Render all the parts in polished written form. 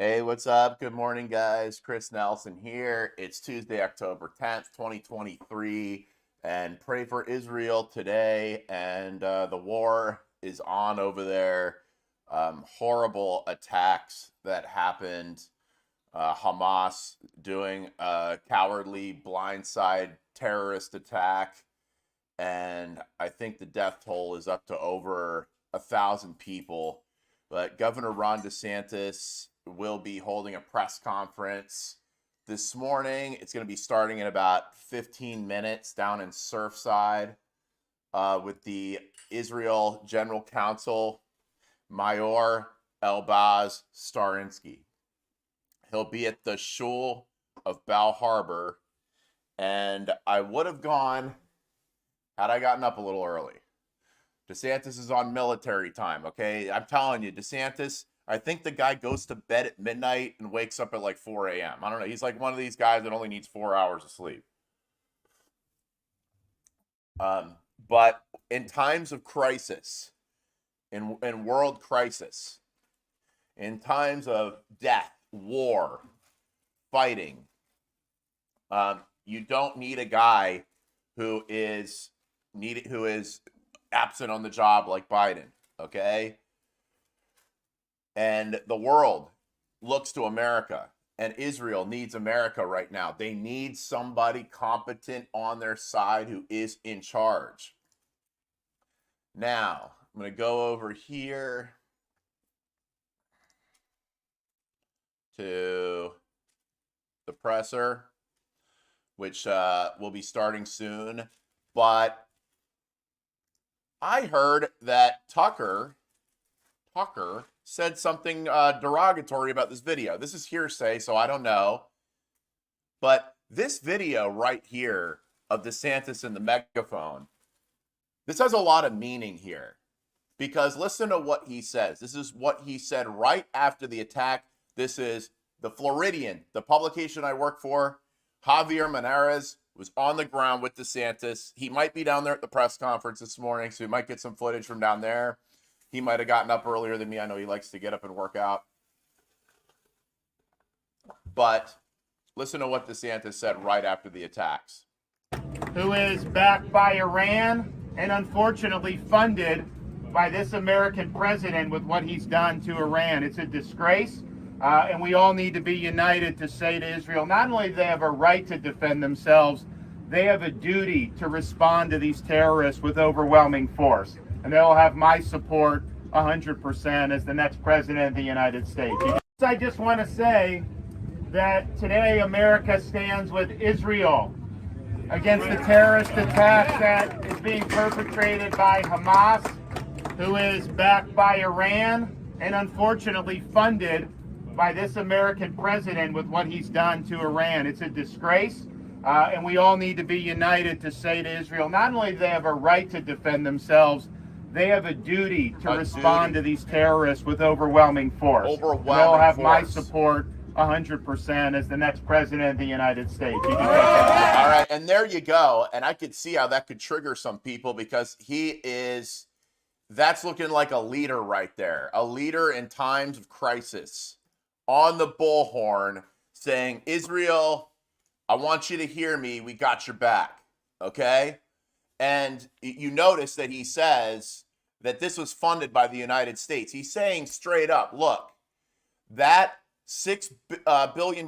Hey, what's up? Good morning, guys. Chris Nelson here. It's Tuesday, October 10th, 2023, and pray for Israel today. And the war is on over there. Horrible attacks that happened. Hamas doing a cowardly blindside terrorist attack. And I think the death toll is up to over 1,000 people. But Governor Ron DeSantis will be holding a press conference this morning. It's going to be starting in about 15 minutes down in Surfside with the Israel General Counsel, Maor Elbaz-Starinsky. He'll be at the Shul of Bal Harbour, and I would have gone had I gotten up a little early. DeSantis is on military time, okay? I'm telling you, DeSantis, I think the guy goes to bed at midnight and wakes up at like 4 a.m. I don't know. He's like one of these guys that only needs 4 hours of sleep. But in times of crisis, in world crisis, in times of death, war, fighting, you don't need a guy who is absent on the job like Biden, okay? And the world looks to America, and Israel needs America right now. They need somebody competent on their side who is in charge. Now, I'm going to go over here to the presser, which will be starting soon. But I heard that Tucker said something derogatory about this video. This is hearsay, so I don't know. But this video right here of DeSantis and the megaphone, this has a lot of meaning here. Because listen to what he says. This is what he said right after the attack. This is the Floridian, the publication I work for. Javier Menarez was on the ground with DeSantis. He might be down there at the press conference this morning, so we might get some footage from down there. He might have gotten up earlier than me. I know he likes to get up and work out. But listen to what DeSantis said right after the attacks. Who is backed by Iran and unfortunately funded by this American president with what he's done to Iran. It's a disgrace. And we all need to be united to say to Israel, not only do they have a right to defend themselves, they have a duty to respond to these terrorists with overwhelming force. And they'll have my support 100% as the next president of the United States. I just want to say that today America stands with Israel against the terrorist attack that is being perpetrated by Hamas, who is backed by Iran and unfortunately funded by this American president with what he's done to Iran. It's a disgrace, and we all need to be united to say to Israel, not only do they have a right to defend themselves, they have a duty to respond to these terrorists with overwhelming force. They'll have my support 100% as the next president of the United States. All right, and there you go. And I could see how that could trigger some people because that's looking like a leader right there, a leader in times of crisis. On the bullhorn saying, Israel, I want you to hear me. We got your back. Okay? And you notice that he says that this was funded by the United States. He's saying straight up, look, that $6 billion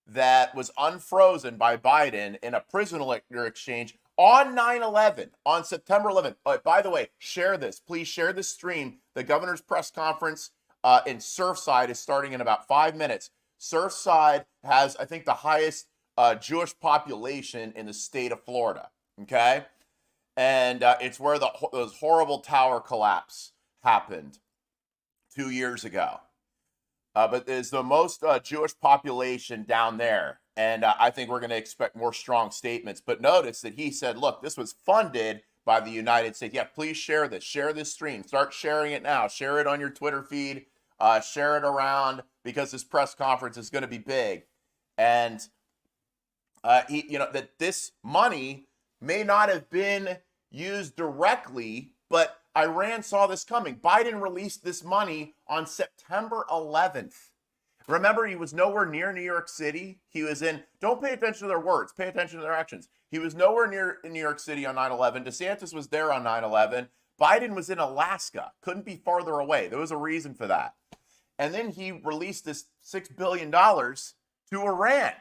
that was unfrozen by Biden in a prisoner exchange on 9/11, on September 11th. By the way, share this. Please share this stream. The governor's press conference in Surfside is starting in about 5 minutes. Surfside has, I think, the highest Jewish population in the state of Florida, okay? And it's where those horrible tower collapse happened 2 years ago. But there's the most Jewish population down there. And I think we're going to expect more strong statements. But notice that he said, look, this was funded by the United States. Yeah, please share this. Share this stream. Start sharing it now. Share it on your Twitter feed. Share it around because this press conference is going to be big. And, that this money may not have been used directly, but Iran saw this coming. Biden released this money on September 11th. Remember, he was nowhere near New York City. He was in, don't pay attention to their words, pay attention to their actions. He was nowhere near in New York City on 9/11. DeSantis was there on 9/11. Biden was in Alaska, couldn't be farther away. There was a reason for that. And then he released this $6 billion to Iran.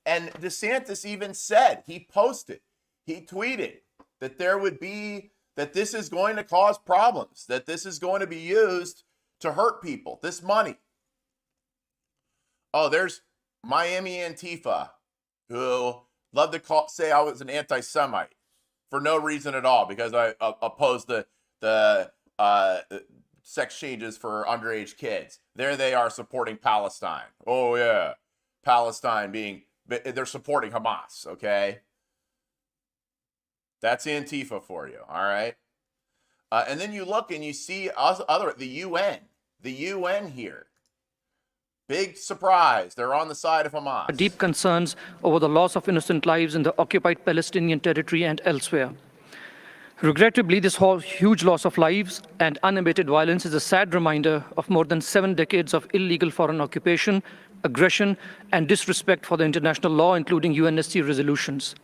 And DeSantis even said, he posted, he tweeted that that this is going to cause problems, that this is going to be used to hurt people, this money. Oh, there's Miami Antifa, who love to say I was an anti-Semite for no reason at all, because I opposed the sex changes for underage kids. There they are supporting Palestine. Oh yeah, Palestine they're supporting Hamas, okay? That's Antifa for you, all right? And then you look and you see the UN here. Big surprise, they're on the side of Hamas. Deep concerns over the loss of innocent lives in the occupied Palestinian territory and elsewhere. Regrettably, this huge loss of lives and unabated violence is a sad reminder of more than 7 decades of illegal foreign occupation, aggression, and disrespect for the international law, including UNSC resolutions.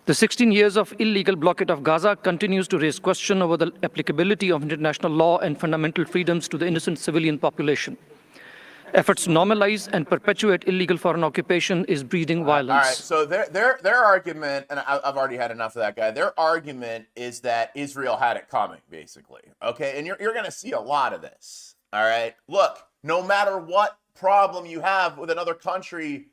The 16 years of illegal blockade of Gaza continues to raise question over the applicability of international law and fundamental freedoms to the innocent civilian population. Efforts to normalize and perpetuate illegal foreign occupation is breeding violence. All right, so their argument, and I've already had enough of that guy, their argument is that Israel had it coming, basically, okay? And you're going to see a lot of this, all right? Look, no matter what problem you have with another country,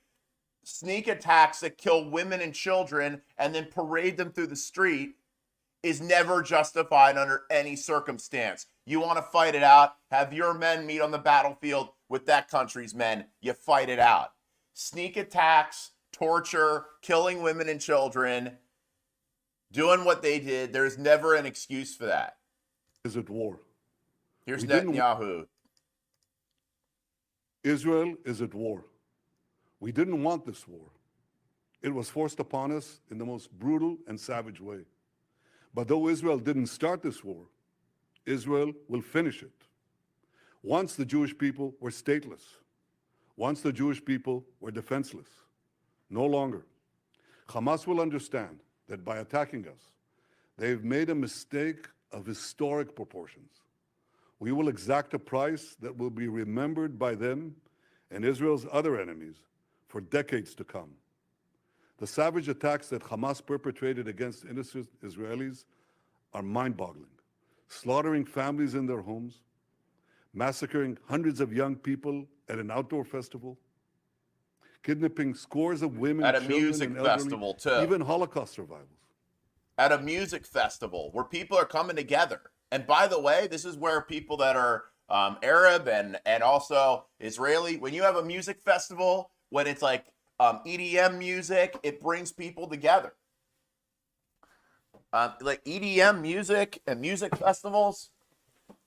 sneak attacks that kill women and children and then parade them through the street is never justified under any circumstance. You want to fight it out, have your men meet on the battlefield with that country's men, you fight it out. Sneak attacks, torture, killing women and children, doing what they did, there's never an excuse for that. Is at war. Here's Netanyahu. Israel is at war. We didn't want this war. It was forced upon us in the most brutal and savage way. But though Israel didn't start this war, Israel will finish it. Once the Jewish people were stateless. Once the Jewish people were defenseless. No longer. Hamas will understand that by attacking us, they've made a mistake of historic proportions. We will exact a price that will be remembered by them and Israel's other enemies for decades to come. The savage attacks that Hamas perpetrated against innocent Israelis are mind-boggling, slaughtering families in their homes, massacring hundreds of young people at an outdoor festival, kidnapping scores of women, at a children, music and elderly, festival too. even Holocaust survivors. At a music festival where people are coming together. And by the way, this is where people that are Arab and also Israeli, when you have a music festival, when it's like EDM music, it brings people together. Like EDM music and music festivals,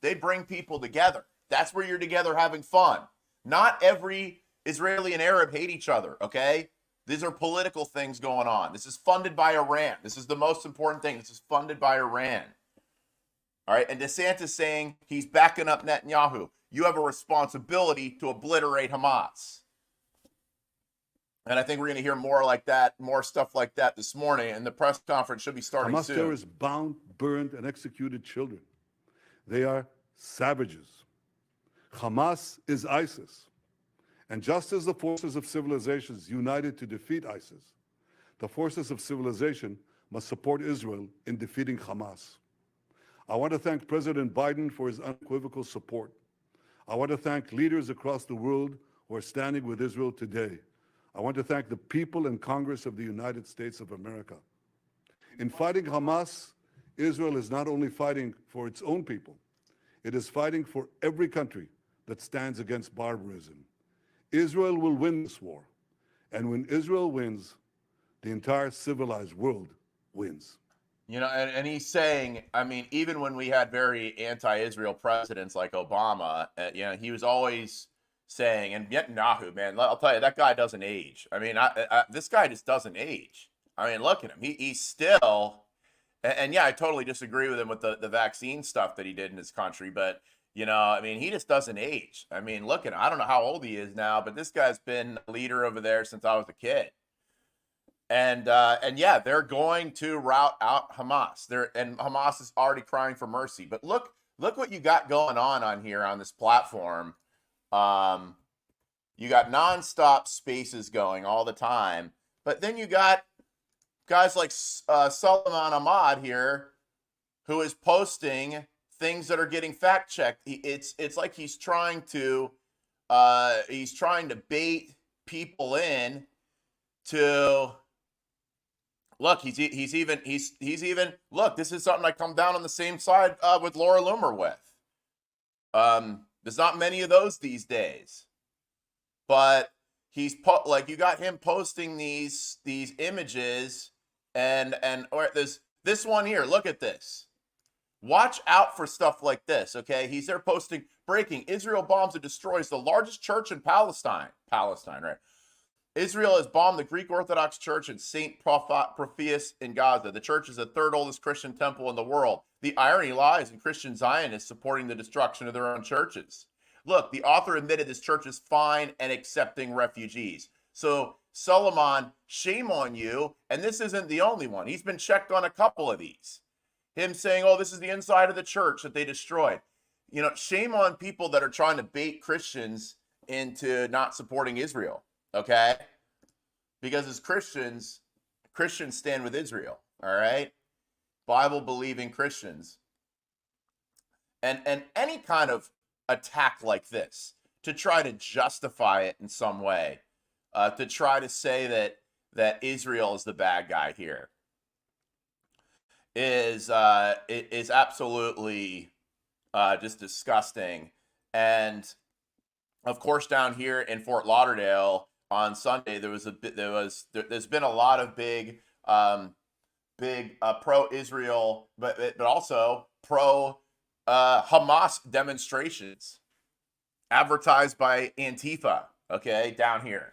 they bring people together. That's where you're together having fun. Not every Israeli and Arab hate each other, okay? These are political things going on. This is funded by Iran. This is the most important thing. This is funded by Iran. All right, and DeSantis saying he's backing up Netanyahu. You have a responsibility to obliterate Hamas. And I think we're going to hear more like that, more stuff like that this morning, and the press conference should be starting Hamas soon. terrorists bound, burned, and executed children. They are savages. Hamas is ISIS. And just as the forces of civilizations united to defeat ISIS, the forces of civilization must support Israel in defeating Hamas. I want to thank President Biden for his unequivocal support. I want to thank leaders across the world who are standing with Israel today. I want to thank the people and Congress of the United States of America. In fighting Hamas, Israel is not only fighting for its own people, it is fighting for every country that stands against barbarism. Israel will win this war. And when Israel wins, the entire civilized world wins. You know, and he's saying, I mean, even when we had very anti-Israel presidents like Obama, you know, he was always saying, and Netanyahu, man, I'll tell you, that guy doesn't age. I mean, this guy just doesn't age. I mean, look at him. He's still, and yeah, I totally disagree with him with the vaccine stuff that he did in his country, but You know, I mean, he just doesn't age. I mean, look at him. I don't know how old he is now, but this guy's been a leader over there since I was a kid. And yeah, they're going to rout out Hamas. And Hamas is already crying for mercy. But look what you got going on here on this platform. You got nonstop spaces going all the time, but then you got guys like Solomon Ahmad here, who is posting things that are getting fact checked. It's like he's trying to bait people in to look. He's even look. This is something I come down on the same side with Laura Loomer with. There's not many of those these days, but he's like, you got him posting these images and or there's this one here. Look at this. Watch out for stuff like this, okay? He's there posting, breaking, Israel bombs and destroys the largest church in Palestine. Palestine, right? Israel has bombed the Greek Orthodox Church in St. Prophets in Gaza. The church is the third oldest Christian temple in the world. The irony lies in Christian Zionists supporting the destruction of their own churches. Look, the author admitted this church is fine and accepting refugees. So, Solomon, shame on you. And this isn't the only one. He's been checked on a couple of these. Him saying, oh, this is the inside of the church that they destroyed. You know, shame on people that are trying to bait Christians into not supporting Israel, okay? Because as Christians stand with Israel, all right? Bible-believing Christians. And any kind of attack like this, to try to justify it in some way, to try to say that Israel is the bad guy here, is absolutely just disgusting. And of course, down here in Fort Lauderdale on Sunday, there's been a lot of big pro-Israel, but also pro Hamas demonstrations advertised by Antifa. Okay, down here.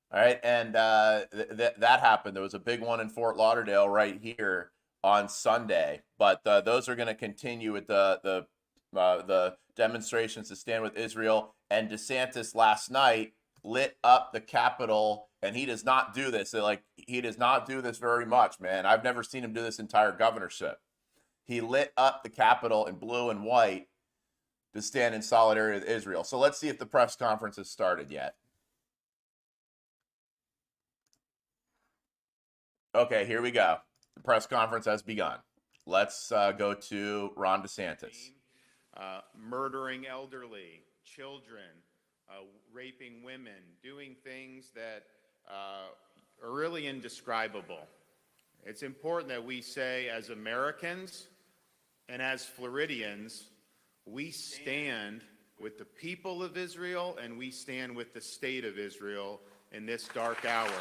All right, and that happened. There was a big one in Fort Lauderdale right here on Sunday, but those are going to continue with the demonstrations to stand with Israel. And DeSantis last night lit up the Capitol, and he does not do this. He does not do this very much, man. I've never seen him do this entire governorship. He lit up the Capitol in blue and white to stand in solidarity with Israel. So let's see if the press conference has started yet. Okay, here we go. The press conference has begun. Let's go to Ron DeSantis. Murdering elderly, children, raping women, doing things that are really indescribable. It's important that we say, as Americans and as Floridians, we stand with the people of Israel and we stand with the state of Israel in this dark hour.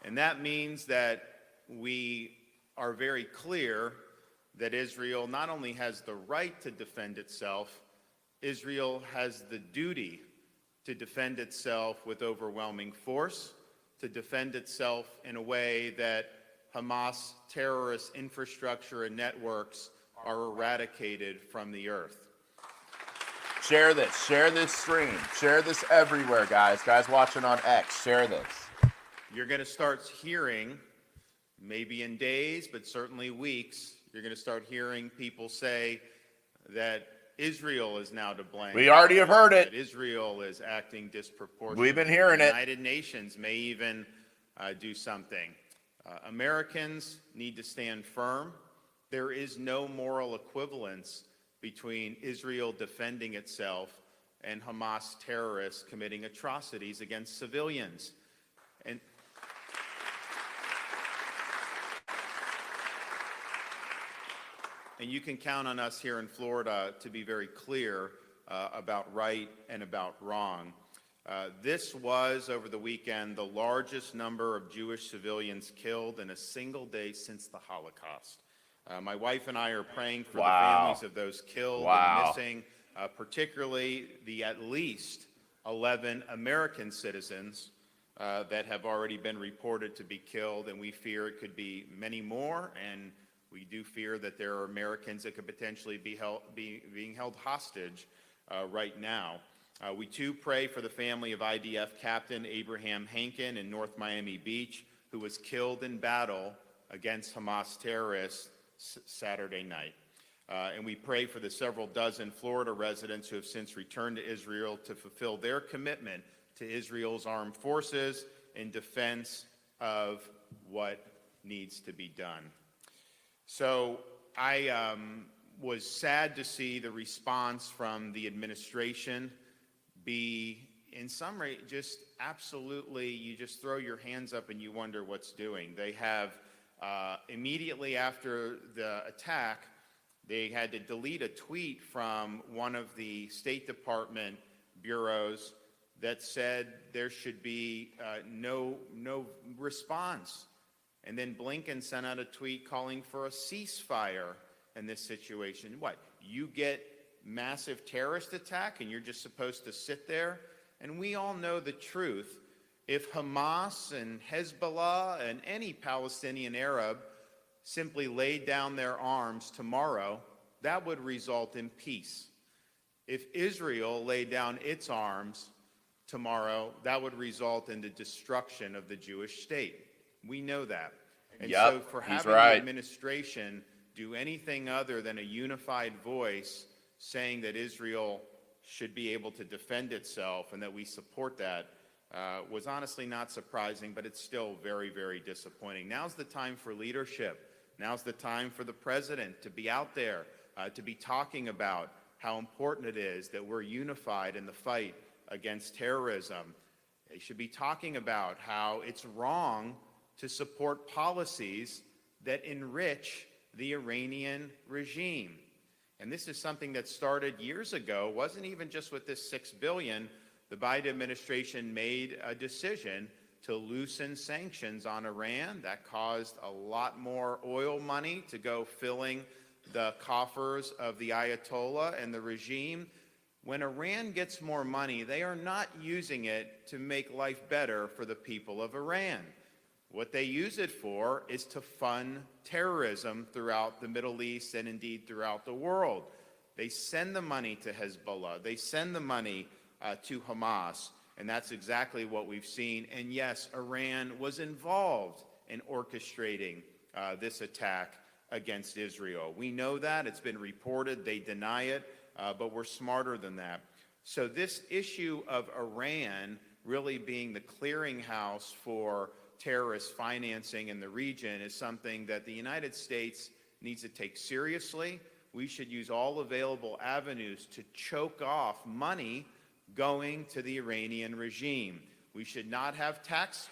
And that means that we are very clear that Israel not only has the right to defend itself, Israel has the duty to defend itself with overwhelming force, to defend itself in a way that Hamas terrorist infrastructure and networks are eradicated from the earth. Share this stream, share this everywhere, guys watching on X, share this. You're going to start hearing, maybe in days, but certainly weeks, you're going to start hearing people say that Israel is now to blame. We already have heard it. That Israel is acting disproportionately. We've been hearing it. The United Nations may even do something. Americans need to stand firm. There is no moral equivalence between Israel defending itself and Hamas terrorists committing atrocities against civilians. And you can count on us here in Florida to be very clear about right and about wrong. This was, over the weekend, the largest number of Jewish civilians killed in a single day since the Holocaust. My wife and I are praying for the families of those killed and missing, particularly the at least 11 American citizens that have already been reported to be killed, and we fear it could be many more, and we do fear that there are Americans that could potentially be being held hostage right now. We too pray for the family of IDF Captain Abraham Hankin in North Miami Beach, who was killed in battle against Hamas terrorists Saturday night. And we pray for the several dozen Florida residents who have since returned to Israel to fulfill their commitment to Israel's armed forces in defense of what needs to be done. So I was sad to see the response from the administration be, in summary, just absolutely, you just throw your hands up and you wonder what's doing. They have, immediately after the attack, they had to delete a tweet from one of the State Department bureaus that said there should be no response. And then Blinken sent out a tweet calling for a ceasefire in this situation. What, you get massive terrorist attack and you're just supposed to sit there? And we all know the truth. If Hamas and Hezbollah and any Palestinian Arab simply laid down their arms tomorrow, that would result in peace. If Israel laid down its arms tomorrow, that would result in the destruction of the Jewish state. We know that. And so for having the administration do anything other than a unified voice saying that Israel should be able to defend itself and that we support that was honestly not surprising, but it's still very, very disappointing. Now's the time for leadership. Now's the time for the president to be out there, to be talking about how important it is that we're unified in the fight against terrorism. They should be talking about how it's wrong to support policies that enrich the Iranian regime. And this is something that started years ago. It wasn't even just with this $6 billion. The Biden administration made a decision to loosen sanctions on Iran. That caused a lot more oil money to go filling the coffers of the Ayatollah and the regime. When Iran gets more money, they are not using it to make life better for the people of Iran. What they use it for is to fund terrorism throughout the Middle East and indeed throughout the world. They send the money to Hezbollah. They send the money to Hamas. And that's exactly what we've seen. And yes, Iran was involved in orchestrating this attack against Israel. We know that. It's been reported. They deny it. But we're smarter than that. So this issue of Iran really being the clearinghouse for terrorist financing in the region is something that the United States needs to take seriously. We should use all available avenues to choke off money going to the Iranian regime. We should not have tax.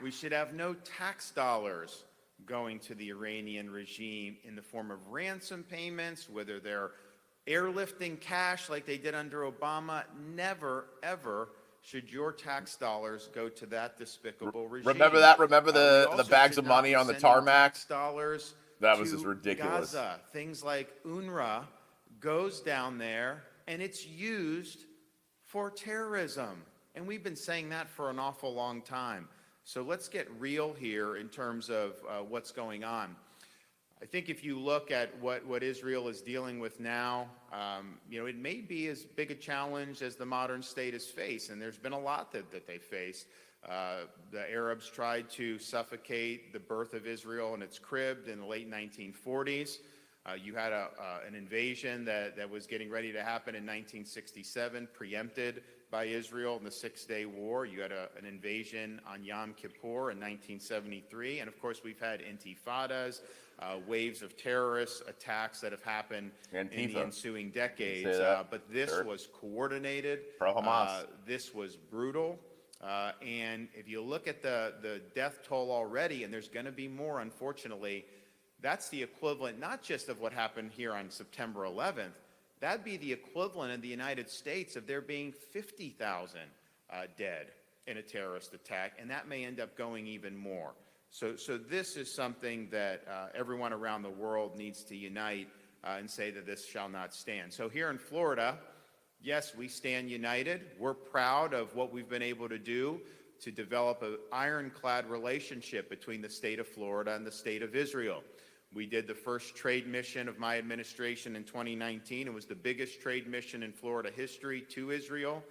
We should have no tax dollars going to the Iranian regime in the form of ransom payments, whether they're airlifting cash like they did under Obama. Never, ever should your tax dollars go to that despicable regime. Remember that? Remember the bags of money on the tarmac? Dollars that was just ridiculous. Gaza. Things like UNRWA goes down there and it's used for terrorism. And we've been saying that for an awful long time. So let's get real here in terms of what's going on. I think if you look at what Israel is dealing with now, it may be as big a challenge as the modern state has faced, and there's been a lot that they faced. The Arabs tried to suffocate the birth of Israel in its crib in the late 1940s. You had an invasion that was getting ready to happen in 1967, preempted by Israel in the Six-Day War. You had an invasion on Yom Kippur in 1973. And of course, we've had intifadas, waves of terrorist attacks that have happened in the ensuing decades. But this was coordinated. Pro-Hamas. This was brutal. And if you look at the death toll already, and there's going to be more, unfortunately, that's the equivalent not just of what happened here on September 11th, that'd be the equivalent in the United States of there being 50,000 dead in a terrorist attack, and that may end up going even more. So this is something that everyone around the world needs to unite and say that this shall not stand. So here in Florida, yes, we stand united. We're proud of what we've been able to do to develop an ironclad relationship between the state of Florida and the state of Israel. We did the first trade mission of my administration in 2019. It was the biggest trade mission in Florida history to Israel.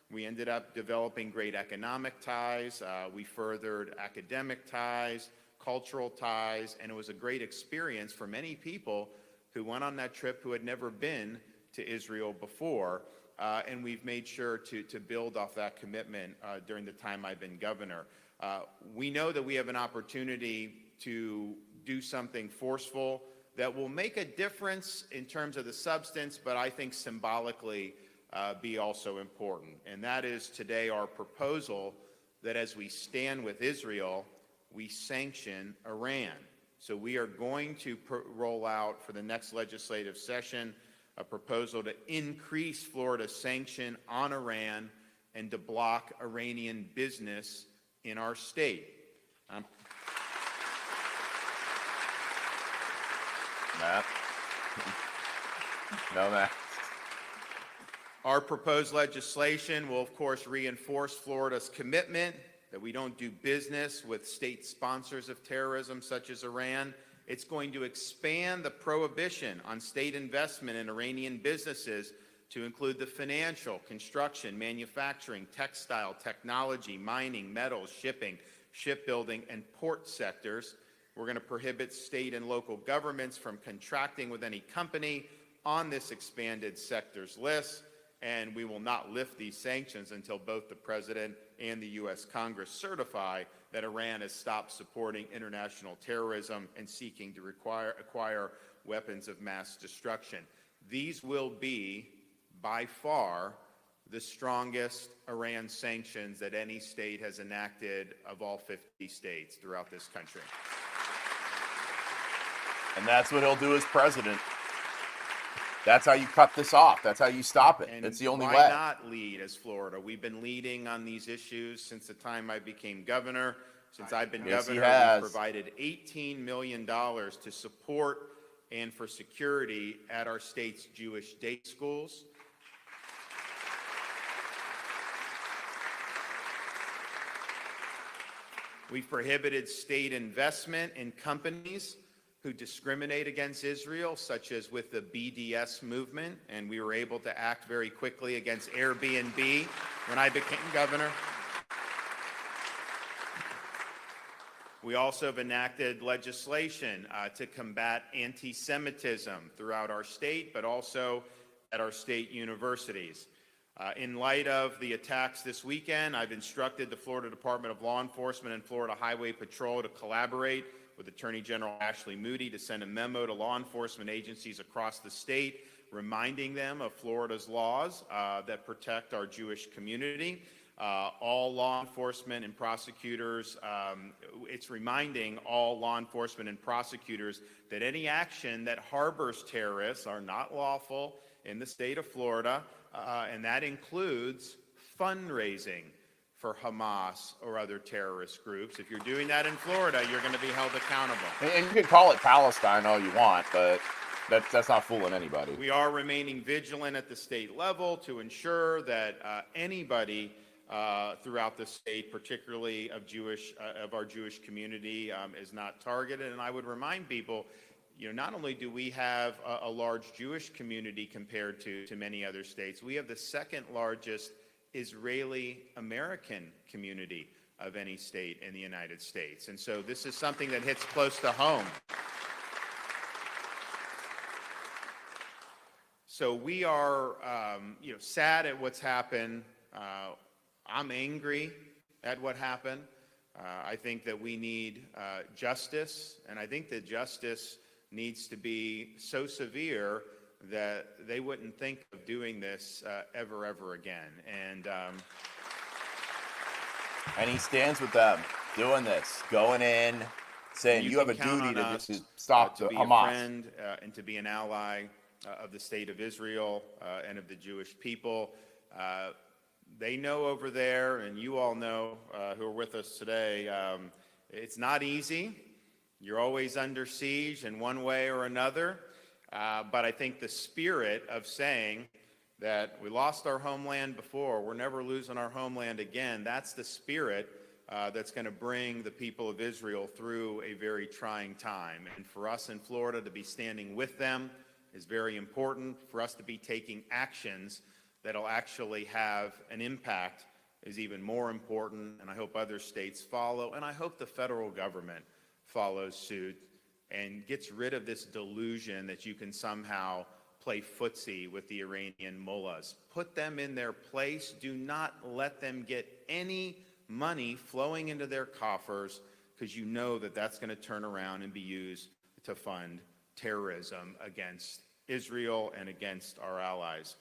We ended up developing great economic ties. We furthered academic ties, cultural ties, and it was a great experience for many people who went on that trip who had never been to Israel before. And we've made sure to build off that commitment during the time I've been governor. We know that we have an opportunity to do something forceful that will make a difference in terms of the substance, but I think symbolically be also important. And that is today our proposal that as we stand with Israel, we sanction Iran. So we are going to roll out for the next legislative session a proposal to increase Florida's sanction on Iran and to block Iranian business in our state. Matt? No, Matt. Our proposed legislation will, of course, reinforce Florida's commitment that we don't do business with state sponsors of terrorism such as Iran. It's going to expand the prohibition on state investment in Iranian businesses to include the financial, construction, manufacturing, textile, technology, mining, metals, shipping, shipbuilding, and port sectors. We're going to prohibit state and local governments from contracting with any company on this expanded sectors list, and we will not lift these sanctions until both the President and the U.S. Congress certify that Iran has stopped supporting international terrorism and seeking to acquire weapons of mass destruction. These will be, by far, the strongest Iran sanctions that any state has enacted of all 50 states throughout this country. And that's what he'll do as president. That's how you cut this off. That's how you stop it. And it's the only why way. not lead as Florida? We've been leading on these issues since the time I became governor. Since I've been governor, we've provided $18 million to support and for security at our state's Jewish day schools. We've prohibited state investment in companies who discriminate against Israel, such as with the BDS movement, and we were able to act very quickly against Airbnb when I became governor. We also have enacted legislation to combat anti-Semitism throughout our state, but also at our state universities. In light of the attacks this weekend, I've instructed the Florida Department of Law Enforcement and Florida Highway Patrol to collaborate with Attorney General Ashley Moody to send a memo to law enforcement agencies across the state, reminding them of Florida's laws that protect our Jewish community. All law enforcement and prosecutors, it's reminding all law enforcement and prosecutors that any action that harbors terrorists are not lawful in the state of Florida, and that includes fundraising for Hamas or other terrorist groups. If you're doing that in Florida, you're going to be held accountable. And you can call it Palestine all you want, but that's not fooling anybody. We are remaining vigilant at the state level to ensure that anybody throughout the state, particularly of our Jewish community, is not targeted. And I would remind people, not only do we have a large Jewish community compared to many other states, we have the second largest Israeli American community of any state in the United States. And so this is something that hits close to home. So we are sad at what's happened. I'm angry at what happened. I think that we need justice, and I think that justice needs to be so severe that they wouldn't think of doing this ever again. And he stands with them, doing this, going in, saying you have a duty to stop to be Hamas. a friend and to be an ally of the state of Israel and of the Jewish people. They know over there, and you all know who are with us today, it's not easy. You're always under siege in one way or another. But I think the spirit of saying that we lost our homeland before, we're never losing our homeland again, that's the spirit that's going to bring the people of Israel through a very trying time. And for us in Florida to be standing with them is very important. For us to be taking actions that'll actually have an impact is even more important, and I hope other states follow, and I hope the federal government follows suit and gets rid of this delusion that you can somehow play footsie with the Iranian mullahs. Put them in their place. Do not let them get any money flowing into their coffers, because you know that that's going to turn around and be used to fund terrorism against Israel and against our allies.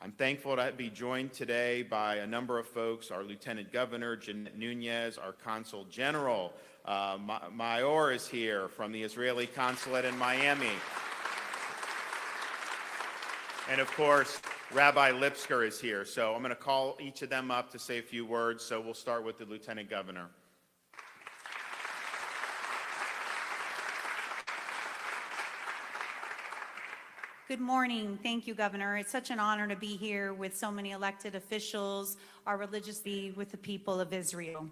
I'm thankful to be joined today by a number of folks, our Lieutenant Governor, Nunez, our Consul General. Maor is here from the Israeli Consulate in Miami. And of course, Rabbi Lipsker is here. So I'm going to call each of them up to say a few words. So we'll start with the Lieutenant Governor. Good morning. Thank you, Governor. It's such an honor to be here with so many elected officials, our religious lead with the people of Israel.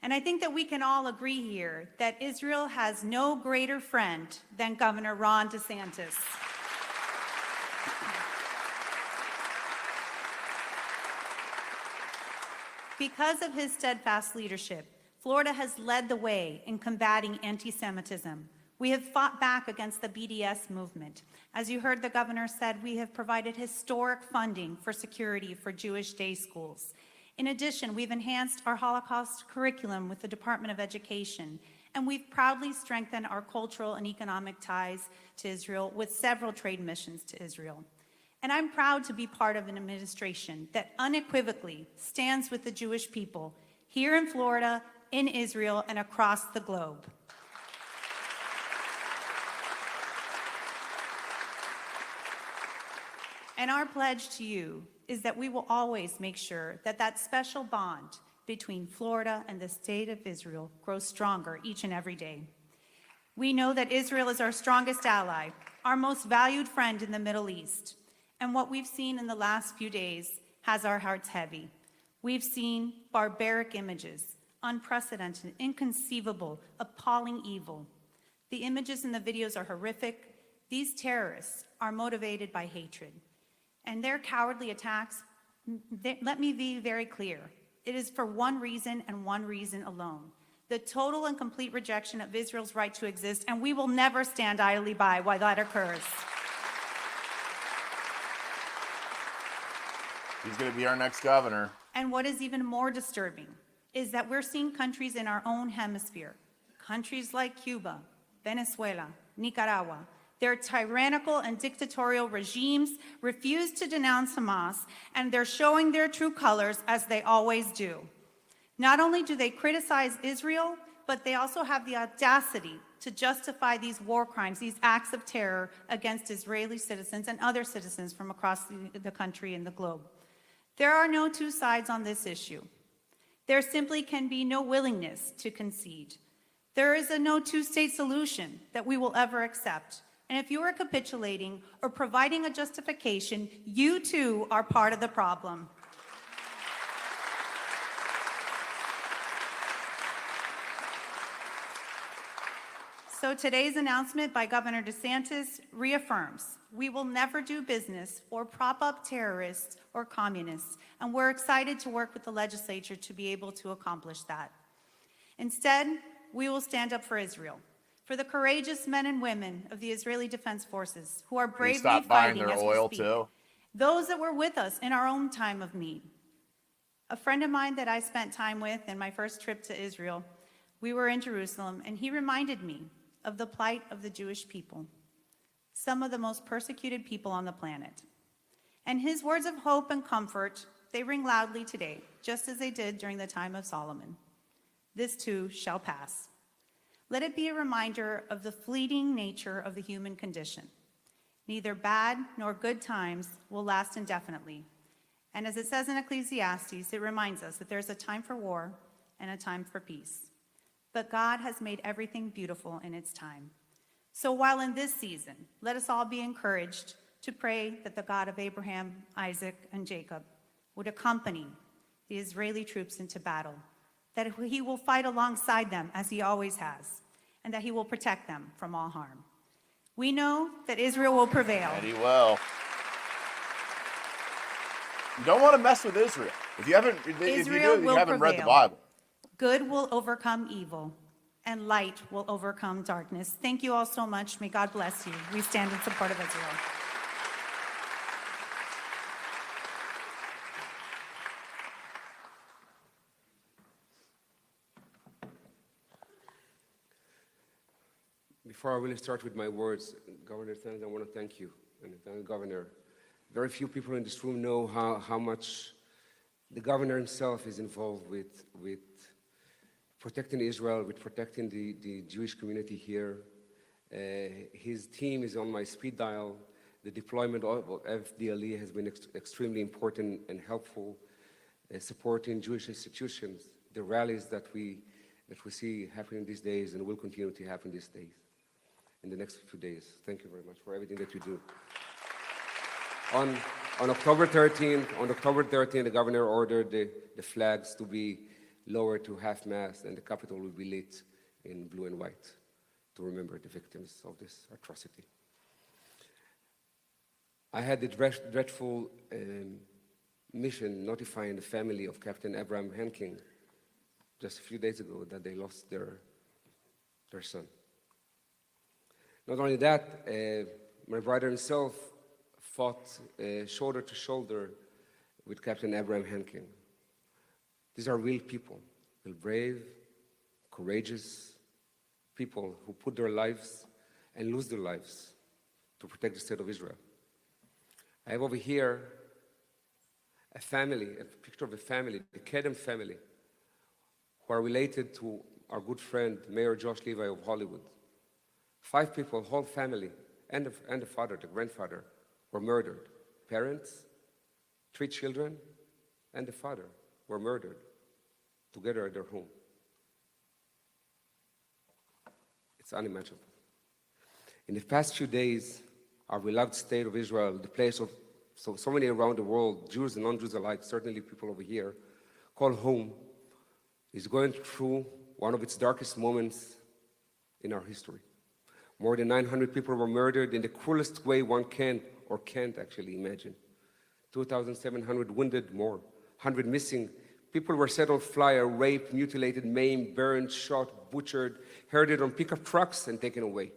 And I think that we can all agree here that Israel has no greater friend than Governor Ron DeSantis. Because of his steadfast leadership, Florida has led the way in combating anti-Semitism. We have fought back against the BDS movement. As you heard the governor said, we have provided historic funding for security for Jewish day schools. In addition, we've enhanced our Holocaust curriculum with the Department of Education, and we've proudly strengthened our cultural and economic ties to Israel with several trade missions to Israel. And I'm proud to be part of an administration that unequivocally stands with the Jewish people here in Florida, in Israel, and across the globe. And our pledge to you is that we will always make sure that that special bond between Florida and the state of Israel grows stronger each and every day. We know that Israel is our strongest ally, our most valued friend in the Middle East. And what we've seen in the last few days has our hearts heavy. We've seen barbaric images, unprecedented, inconceivable, appalling evil. The images and the videos are horrific. These terrorists are motivated by hatred. And their cowardly attacks, let me be very clear, it is for one reason and one reason alone: the total and complete rejection of Israel's right to exist, and we will never stand idly by while that occurs. He's going to be our next governor. And what is even more disturbing is that we're seeing countries in our own hemisphere, countries like Cuba, Venezuela, Nicaragua, their tyrannical and dictatorial regimes refuse to denounce Hamas, and they're showing their true colors as they always do. Not only do they criticize Israel, but they also have the audacity to justify these war crimes, these acts of terror against Israeli citizens and other citizens from across the country and the globe. There are no two sides on this issue. There simply can be no willingness to concede. There is a no two-state solution that we will ever accept. And if you are capitulating or providing a justification, you too are part of the problem. So today's announcement by Governor DeSantis reaffirms we will never do business or prop up terrorists or communists, and we're excited to work with the legislature to be able to accomplish that. Instead, we will stand up for Israel, for the courageous men and women of the Israeli Defense Forces who are bravely Stop buying fighting their as oil we speak. too. Those that were with us in our own time of need. A friend of mine that I spent time with in my first trip to Israel, we were in Jerusalem, and he reminded me of the plight of the Jewish people, some of the most persecuted people on the planet. And his words of hope and comfort, they ring loudly today, just as they did during the time of Solomon. This too shall pass. Let it be a reminder of the fleeting nature of the human condition. Neither bad nor good times will last indefinitely. And as it says in Ecclesiastes, it reminds us that there's a time for war and a time for peace. But God has made everything beautiful in its time. So while in this season, let us all be encouraged to pray that the God of Abraham, Isaac, and Jacob would accompany the Israeli troops into battle, that he will fight alongside them as he always has, and that he will protect them from all harm. We know that Israel will prevail. And he will. You don't want to mess with Israel. If you haven't, you haven't read the Bible. Good will overcome evil, and light will overcome darkness. Thank you all so much. May God bless you. We stand in support of Israel. Before I really start with my words, Governor DeSantis, I want to thank you and thank the governor. Very few people in this room know how much the governor himself is involved with protecting Israel, with protecting the Jewish community here. His team is on my speed dial. The deployment of FDLE has been extremely important and helpful, supporting Jewish institutions, the rallies that we see happening these days and will continue to happen these days, in the next few days. Thank you very much for everything that you do. On October 13th, the governor ordered the flags to be lowered to half-mast, and the Capitol will be lit in blue and white to remember the victims of this atrocity. I had the dreadful mission notifying the family of Captain Abraham Henking just a few days ago that they lost their son. Not only that, my brother himself fought shoulder to shoulder with Captain Abraham Henking. These are real people, real brave, courageous people who put their lives and lose their lives to protect the state of Israel. I have over here a family, a picture of a family, the Kedem family, who are related to our good friend, Mayor Josh Levi of Hollywood. 5 people, whole family, and the father, the grandfather, were murdered. Parents, 3 children, and the father were murdered together at their home. It's unimaginable. In the past few days, our beloved state of Israel, the place of so many around the world, Jews and non-Jews alike, certainly people over here, call home, is going through one of its darkest moments in our history. More than 900 people were murdered in the cruelest way one can or can't actually imagine. 2,700 wounded, more, 100 missing. People were set on fire, raped, mutilated, maimed, burned, shot, butchered, herded on pickup trucks and taken away.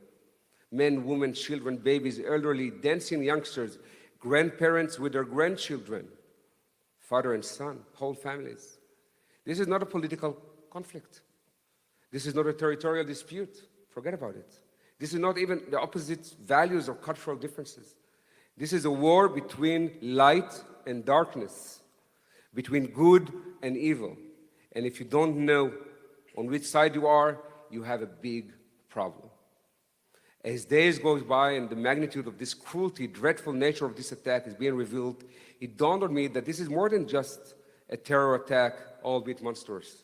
Men, women, children, babies, elderly, dancing youngsters, grandparents with their grandchildren, father and son, whole families. This is not a political conflict. This is not a territorial dispute. Forget about it. This is not even the opposite values or cultural differences. This is a war between light and darkness, between good and evil. And if you don't know on which side you are, you have a big problem. As days go by and the magnitude of this cruelty, dreadful nature of this attack is being revealed, it dawned on me that this is more than just a terror attack, albeit monstrous.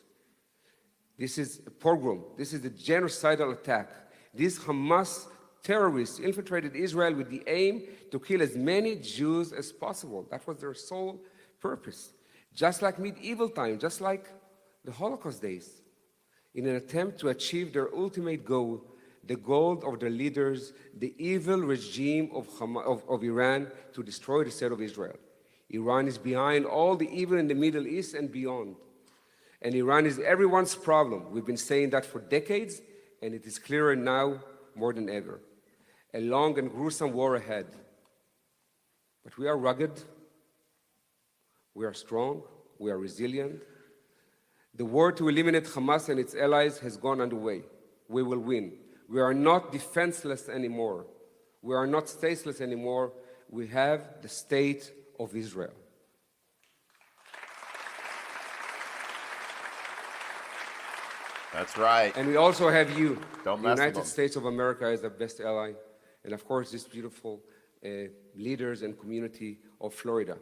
This is a pogrom. This is a genocidal attack. These Hamas terrorists infiltrated Israel with the aim to kill as many Jews as possible. That was their sole purpose. Just like medieval times, just like the Holocaust days, in an attempt to achieve their ultimate goal, the goal of their leaders, the evil regime of Iran to destroy the state of Israel. Iran is behind all the evil in the Middle East and beyond. And Iran is everyone's problem. We've been saying that for decades, and it is clearer now more than ever. A long and gruesome war ahead. But we are rugged, we are strong, we are resilient. The war to eliminate Hamas and its allies has gone underway. We will win. We are not defenseless anymore. We are not stateless anymore. We have the state of Israel. That's right. And we also have you, Don't the mess with United them. States of America, as the best ally. And of course, these beautiful leaders and community of Florida.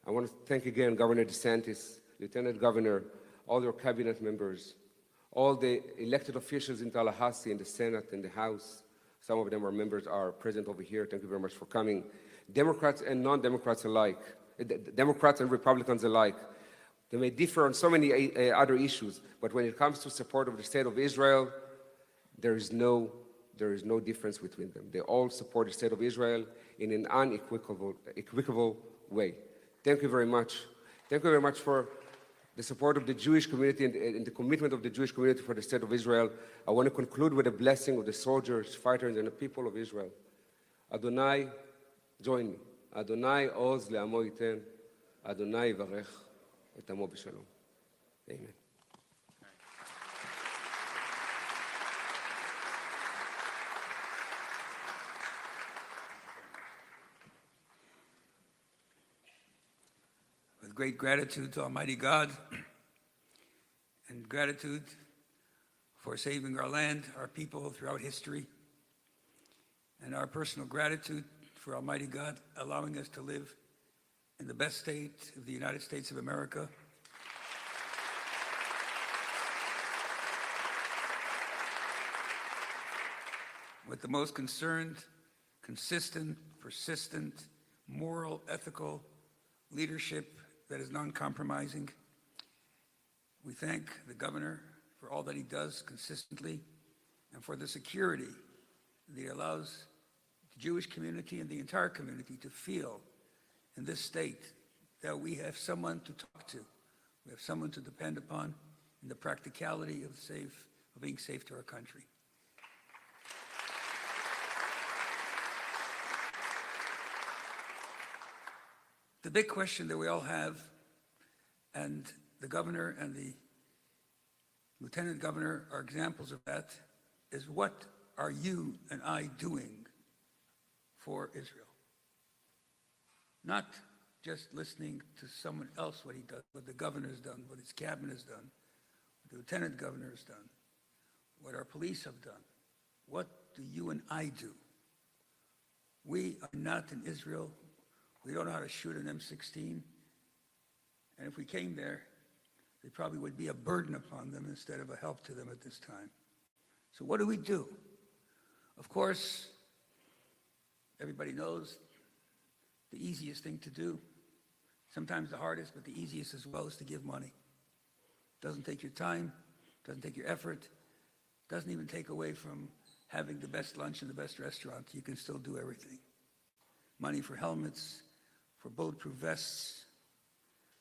I want to thank again Governor DeSantis, Lieutenant Governor, all your cabinet members, all the elected officials in Tallahassee, in the Senate, in the House, Some of them are present over here. Thank you very much for coming. Democrats and non-Democrats alike, Democrats and Republicans alike, they may differ on so many other issues, but when it comes to support of the state of Israel, there is no difference between them. They all support the state of Israel in an unequivocal way. Thank you very much. Thank you very much for the support of the Jewish community and the commitment of the Jewish community for the state of Israel. I want to conclude with a blessing of the soldiers, fighters, and the people of Israel. Adonai, join me. Adonai oz le'amo yiten. Adonai yivarech et amo b'shalom. Amen. With great gratitude to Almighty God and gratitude for saving our land, our people throughout history, and our personal gratitude for Almighty God allowing us to live in the best state of the United States of America. With the most concerned, consistent, persistent, moral, ethical leadership that is non-compromising. We thank the governor for all that he does consistently and for the security that he allows the Jewish community and the entire community to feel in this state that we have someone to talk to, we have someone to depend upon in the practicality of being safe to our country. The big question that we all have, and the governor and the lieutenant governor are examples of that, is what are you and I doing for Israel? Not just listening to someone else what he does, what the governor's done, what his cabinet has done, what the lieutenant governor has done, what our police have done. What do you and I do? We are not in Israel. We don't know how to shoot an M16. And if we came there, it probably would be a burden upon them instead of a help to them at this time. So what do we do? Of course, everybody knows the easiest thing to do, sometimes the hardest, but the easiest as well, is to give money. Doesn't take your time, doesn't take your effort, doesn't even take away from having the best lunch in the best restaurant. You can still do everything. Money for helmets, for bulletproof vests,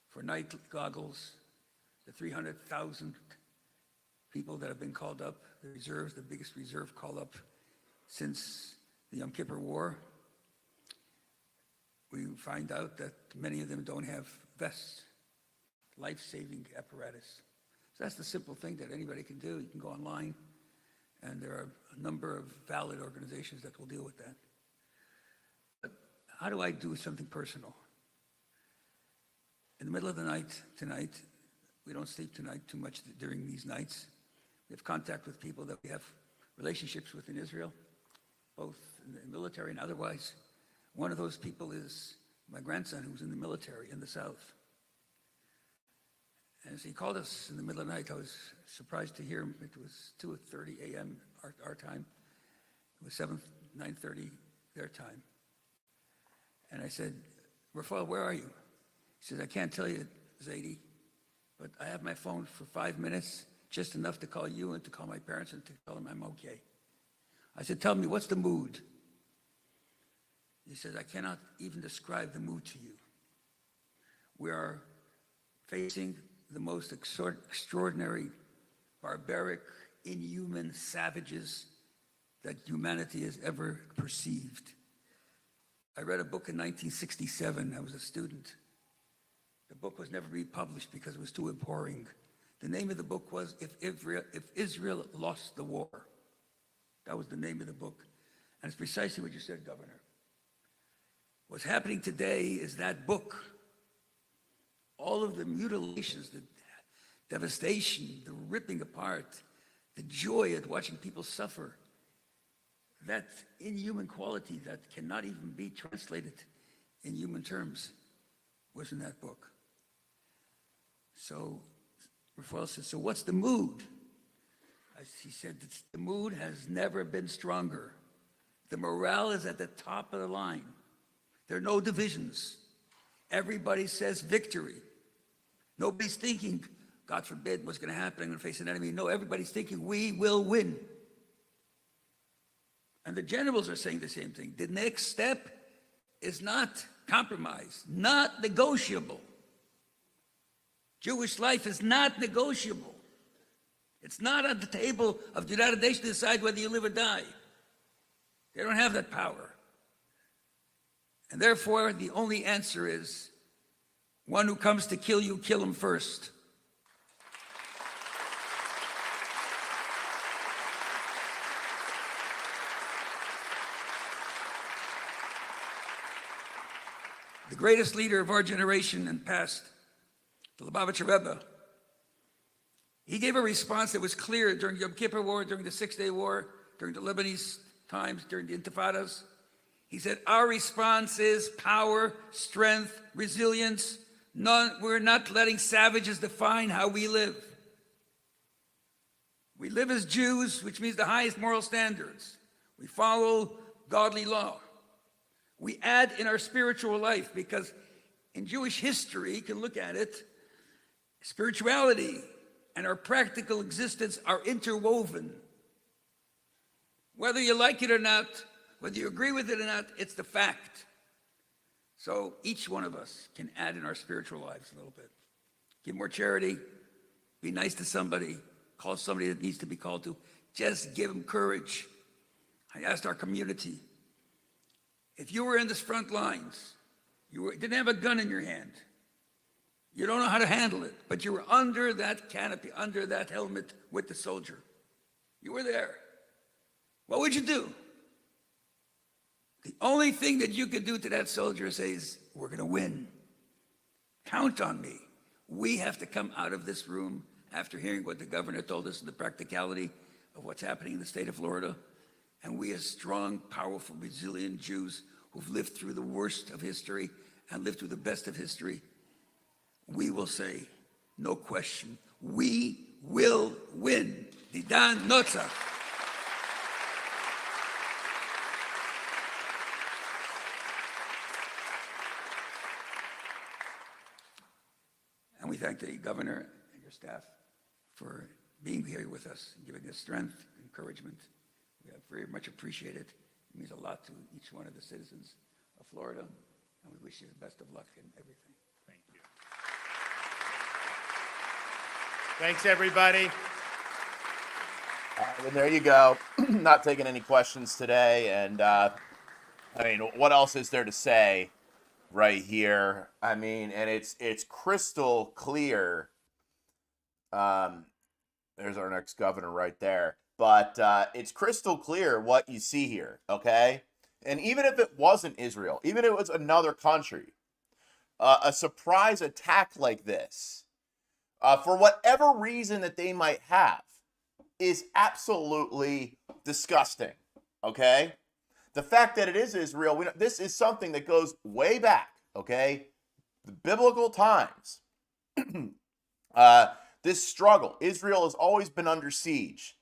for night goggles, the 300,000 people that have been called up, the reserves, the biggest reserve call-up since the Yom Kippur War. We find out that many of them don't have vests, life-saving apparatus. So that's the simple thing that anybody can do. You can go online, and there are a number of valid organizations that will deal with that. But how do I do something personal? In the middle of the night tonight, we don't sleep tonight too much during these nights. We have contact with people that we have relationships with in Israel, both in the military and otherwise. One of those people is my grandson, who's in the military in the South. And as he called us in the middle of the night, I was surprised to hear him. It was 2:30 a.m. our time. It was 9:30 their time. And I said, Rafael, where are you? He says, I can't tell you, Zaidi, but I have my phone for 5 minutes, just enough to call you and to call my parents and to tell them I'm okay. I said, tell me, what's the mood? He says, I cannot even describe the mood to you. We are facing the most extraordinary, barbaric, inhuman savages that humanity has ever perceived. I read a book in 1967. I was a student. The book was never republished because it was too abhorring. The name of the book was If Israel Lost the War. That was the name of the book. And it's precisely what you said, Governor. What's happening today is that book, all of the mutilations, the devastation, the ripping apart, the joy at watching people suffer, that inhuman quality that cannot even be translated in human terms was in that book. So Rafael said, so what's the mood? He said, the mood has never been stronger. The morale is at the top of the line. There are no divisions. Everybody says victory. Nobody's thinking, God forbid, what's going to happen? I'm going to face an enemy. No, everybody's thinking, we will win. And the generals are saying the same thing. The next step is not compromise, not negotiable. Jewish life is not negotiable. It's not on the table of the United Nations to decide whether you live or die. They don't have that power. And therefore, the only answer is, one who comes to kill you, kill him first. The greatest leader of our generation and past, the Lubavitcher Rebbe, he gave a response that was clear during the Yom Kippur War, during the Six-Day War, during the Lebanese times, during the Intifadas. He said, our response is power, strength, resilience. We're not letting savages define how we live. We live as Jews, which means the highest moral standards. We follow godly law. We add in our spiritual life, because in Jewish history, you can look at it, spirituality and our practical existence are interwoven. Whether you like it or not, whether you agree with it or not, it's the fact. So each one of us can add in our spiritual lives a little bit. Give more charity, be nice to somebody, call somebody that needs to be called to. Just give them courage. I asked our community, if you were in the front lines, didn't have a gun in your hand, you don't know how to handle it, but you were under that canopy, under that helmet with the soldier. You were there. What would you do? The only thing that you could do to that soldier is say, we're going to win. Count on me. We have to come out of this room after hearing what the governor told us and the practicality of what's happening in the state of Florida. And we as strong, powerful, resilient Jews who've lived through the worst of history and lived through the best of history, we will say, no question, we will win. Didan Notzach. And we thank the governor and your staff for being here with us and giving us strength, encouragement. We have very much appreciated it. It means a lot to each one of the citizens of Florida, and we wish you the best of luck in everything. Thank you. Thanks, everybody. And there you go. Not taking any questions today. And I mean, what else is there to say right here? I mean, and it's crystal clear. There's our next governor right there. But it's crystal clear what you see here, okay? And even if it wasn't Israel, even if it was another country, a surprise attack like this, for whatever reason that they might have, is absolutely disgusting, okay? The fact that it is Israel, this is something that goes way back, okay? The biblical times. This struggle, Israel has always been under siege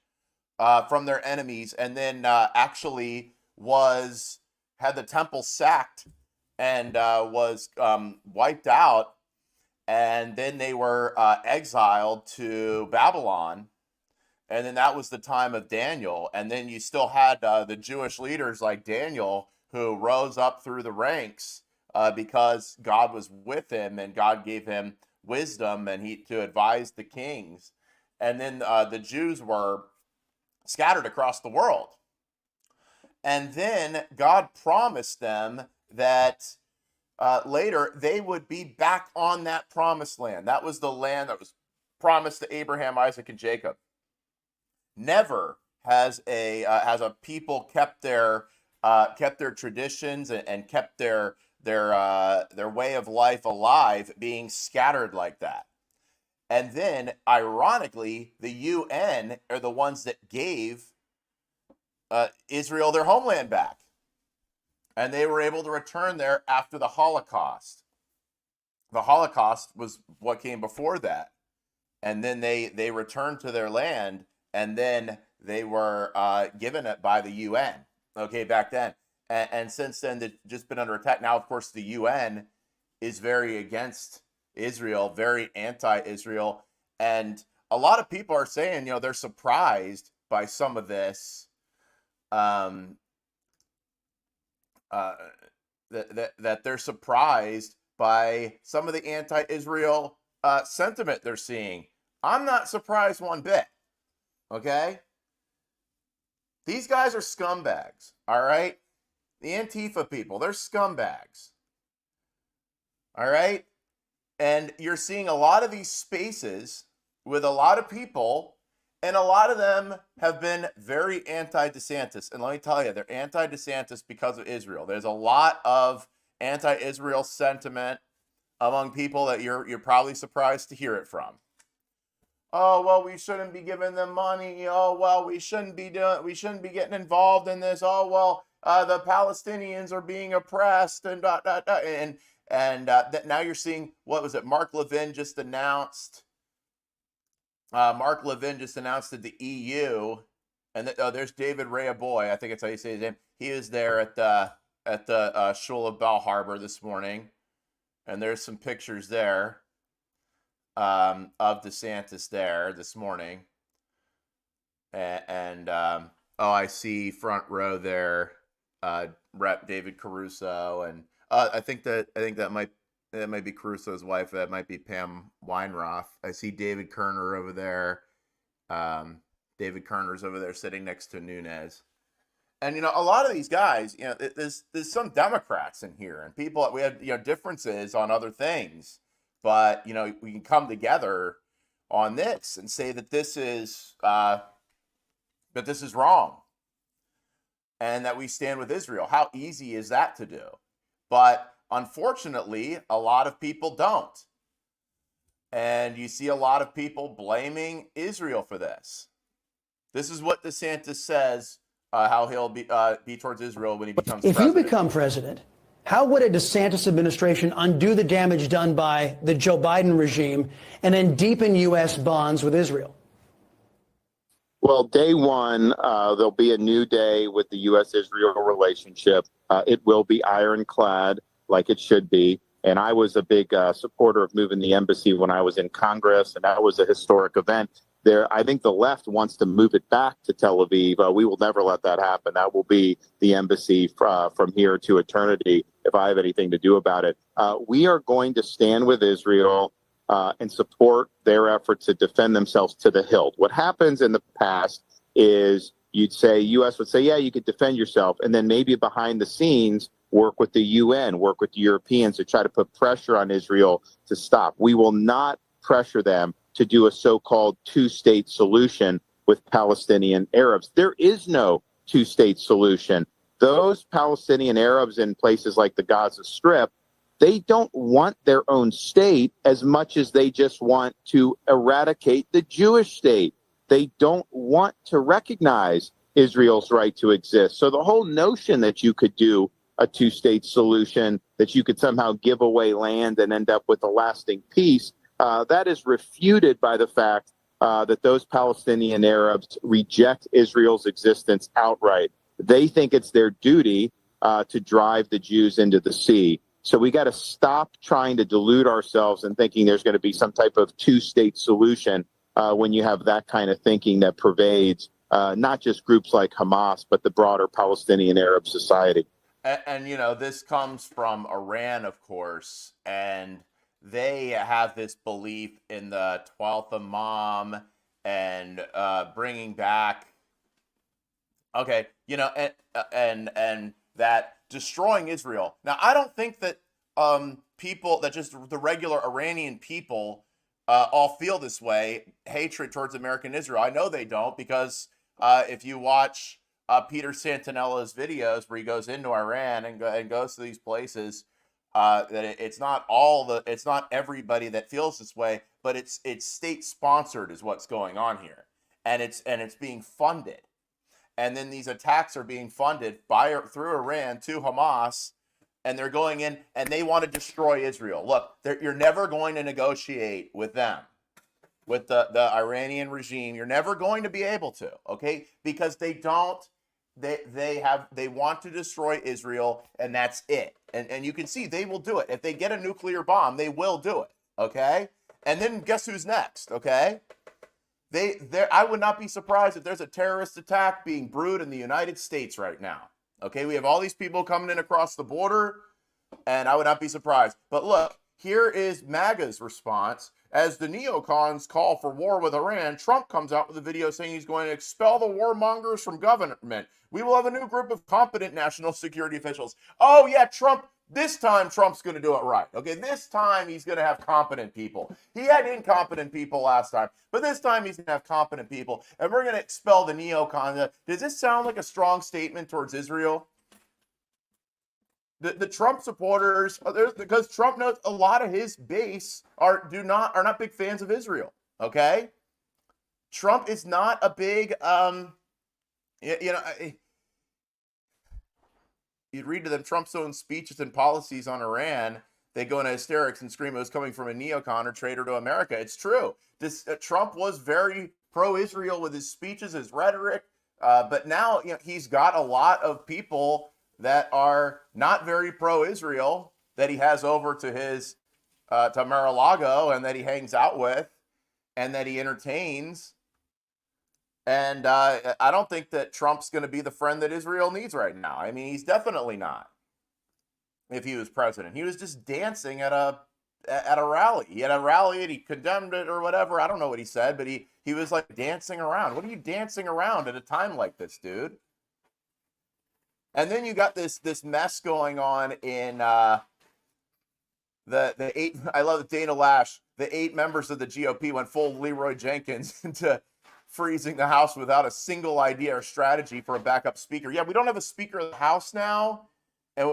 from their enemies, and then actually had the temple sacked and was wiped out, and then they were exiled to Babylon. And then that was the time of Daniel. And then you still had the Jewish leaders like Daniel, who rose up through the ranks because God was with him and God gave him wisdom and to advise the kings. And then the Jews were scattered across the world. And then God promised them that later they would be back on that promised land. That was the land that was promised to Abraham, Isaac, and Jacob. Never has a people kept their traditions and kept their way of life alive, being scattered like that. And then, ironically, the UN are the ones that gave Israel their homeland back, and they were able to return there after the Holocaust. The Holocaust was what came before that, and then they returned to their land. And then they were given it by the UN. okay, back then. And since then, they've just been under attack. Now, of course, the UN is very against Israel, very anti-Israel. And a lot of people are saying, they're surprised by some of this, that they're surprised by some of the anti-Israel sentiment they're seeing. I'm not surprised one bit, okay? These guys are scumbags, all right? The Antifa people, they're scumbags, all right? And you're seeing a lot of these spaces with a lot of people, and a lot of them have been very anti-DeSantis. And let me tell you, they're anti-DeSantis because of Israel. There's a lot of anti-Israel sentiment among people that you're probably surprised to hear it from. Oh, well, we shouldn't be giving them money. Oh, well, we shouldn't be getting involved in this. Oh, well, the Palestinians are being oppressed and now you're seeing, what was it? Mark Levin just announced that the EU, and there's David Rayaboy, I think that's how you say his name. He was there at the Shul of Bal Harbour this morning, and there's some pictures there of DeSantis there this morning, and I see front row there, Rep David Caruso, and I think that might be Caruso's wife. That might be Pam Weinroth. I see David Kerner over there. David Kerner's over there sitting next to Nunez. And, a lot of these guys, there's some Democrats in here, and people, we have, differences on other things, but, we can come together on this and say that this is wrong and that we stand with Israel. How easy is that to do? But unfortunately, a lot of people don't. And you see a lot of people blaming Israel for this. This is what DeSantis says, how he'll be towards Israel when he becomes president. If you become president, how would a DeSantis administration undo the damage done by the Joe Biden regime and then deepen U.S. bonds with Israel? Well, day one, there'll be a new day with the U.S.-Israel relationship. It will be ironclad, like it should be. And I was a big supporter of moving the embassy when I was in Congress, and that was a historic event. I think the left wants to move it back to Tel Aviv. We will never let that happen. That will be the embassy from here to eternity if I have anything to do about it. We are going to stand with Israel and support their efforts to defend themselves to the hilt. What happens in the past is U.S. would say, yeah, you could defend yourself. And then maybe behind the scenes, work with the UN, work with the Europeans to try to put pressure on Israel to stop. We will not pressure them to do a so-called two-state solution with Palestinian Arabs. There is no two-state solution. Those Palestinian Arabs in places like the Gaza Strip, they don't want their own state as much as they just want to eradicate the Jewish state. They don't want to recognize Israel's right to exist. So the whole notion that you could do a two-state solution, that you could somehow give away land and end up with a lasting peace, that is refuted by the fact that those Palestinian Arabs reject Israel's existence outright. They think it's their duty to drive the Jews into the sea. So we got to stop trying to delude ourselves and thinking there's going to be some type of two-state solution when you have that kind of thinking that pervades not just groups like Hamas, but the broader Palestinian Arab society. And this comes from Iran, of course, and they have this belief in the 12th Imam and bringing back, and that destroying Israel. Now, I don't think that just the regular Iranian people all feel this way, hatred towards American Israel. I know they don't, because if you watch Peter Santinella's videos where he goes into Iran and goes to these places, that it's not everybody that feels this way, but it's state sponsored is what's going on here, and it's being funded, and then these attacks are being funded through Iran to Hamas, and they're going in and they want to destroy Israel. Look, you're never going to negotiate with them, with the Iranian regime. You're never going to be able to, okay, because they don't They want to destroy Israel, and that's it. And you can see they will do it. If they get a nuclear bomb, they will do it. Okay? And then guess who's next? Okay? I would not be surprised if there's a terrorist attack being brewed in the United States right now. Okay, we have all these people coming in across the border, and I would not be surprised. But look, here is MAGA's response. As the neocons call for war with Iran, Trump comes out with a video saying he's going to expel the warmongers from government. We will have a new group of competent national security officials. Oh, yeah, Trump. This time, Trump's going to do it right. Okay, this time he's going to have competent people. He had incompetent people last time, but this time he's going to have competent people, and we're going to expel the neocons. Does this sound like a strong statement towards Israel? The Trump supporters, because Trump knows a lot of his base are not big fans of Israel. Okay, Trump is not a big you read to them Trump's own speeches and policies on Iran, they go into hysterics and scream it was coming from a neocon or traitor to America. It's true. Trump was very pro-Israel with his speeches, his rhetoric, but now he's got a lot of people that are not very pro-Israel that he has over to his to Mar-a-Lago and that he hangs out with and that he entertains. And I don't think that Trump's going to be the friend that Israel needs right now. I mean, he's definitely not. If he was president, he was just dancing at a rally. He had a rally and he condemned it or whatever. I don't know what he said, but he was like dancing around. What are you dancing around at a time like this, dude? And then you got this mess going on in the 8. I love Dana Lash. The 8 members of the GOP went full Leroy Jenkins into freezing the House without a single idea or strategy for a backup speaker. Yeah, we don't have a Speaker of the House now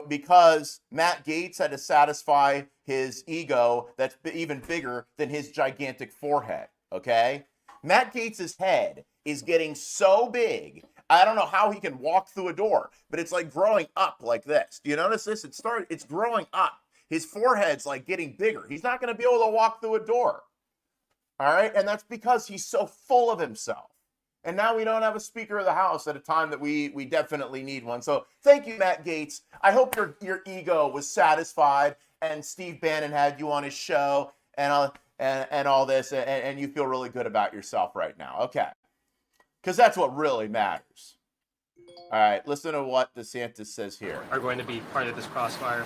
because Matt Gaetz had to satisfy his ego that's even bigger than his gigantic forehead, okay? Matt Gaetz's head is getting so big, I don't know how he can walk through a door, but it's like growing up like this. Do you notice this? It's growing up. His forehead's like getting bigger. He's not going to be able to walk through a door. All right, and that's because he's so full of himself. And now we don't have a Speaker of the House at a time that we definitely need one. So thank you, Matt Gaetz. I hope your ego was satisfied and Steve Bannon had you on his show and all this, and you feel really good about yourself right now. Okay, because that's what really matters. All right, listen to what DeSantis says here. Are going to be part of this crossfire.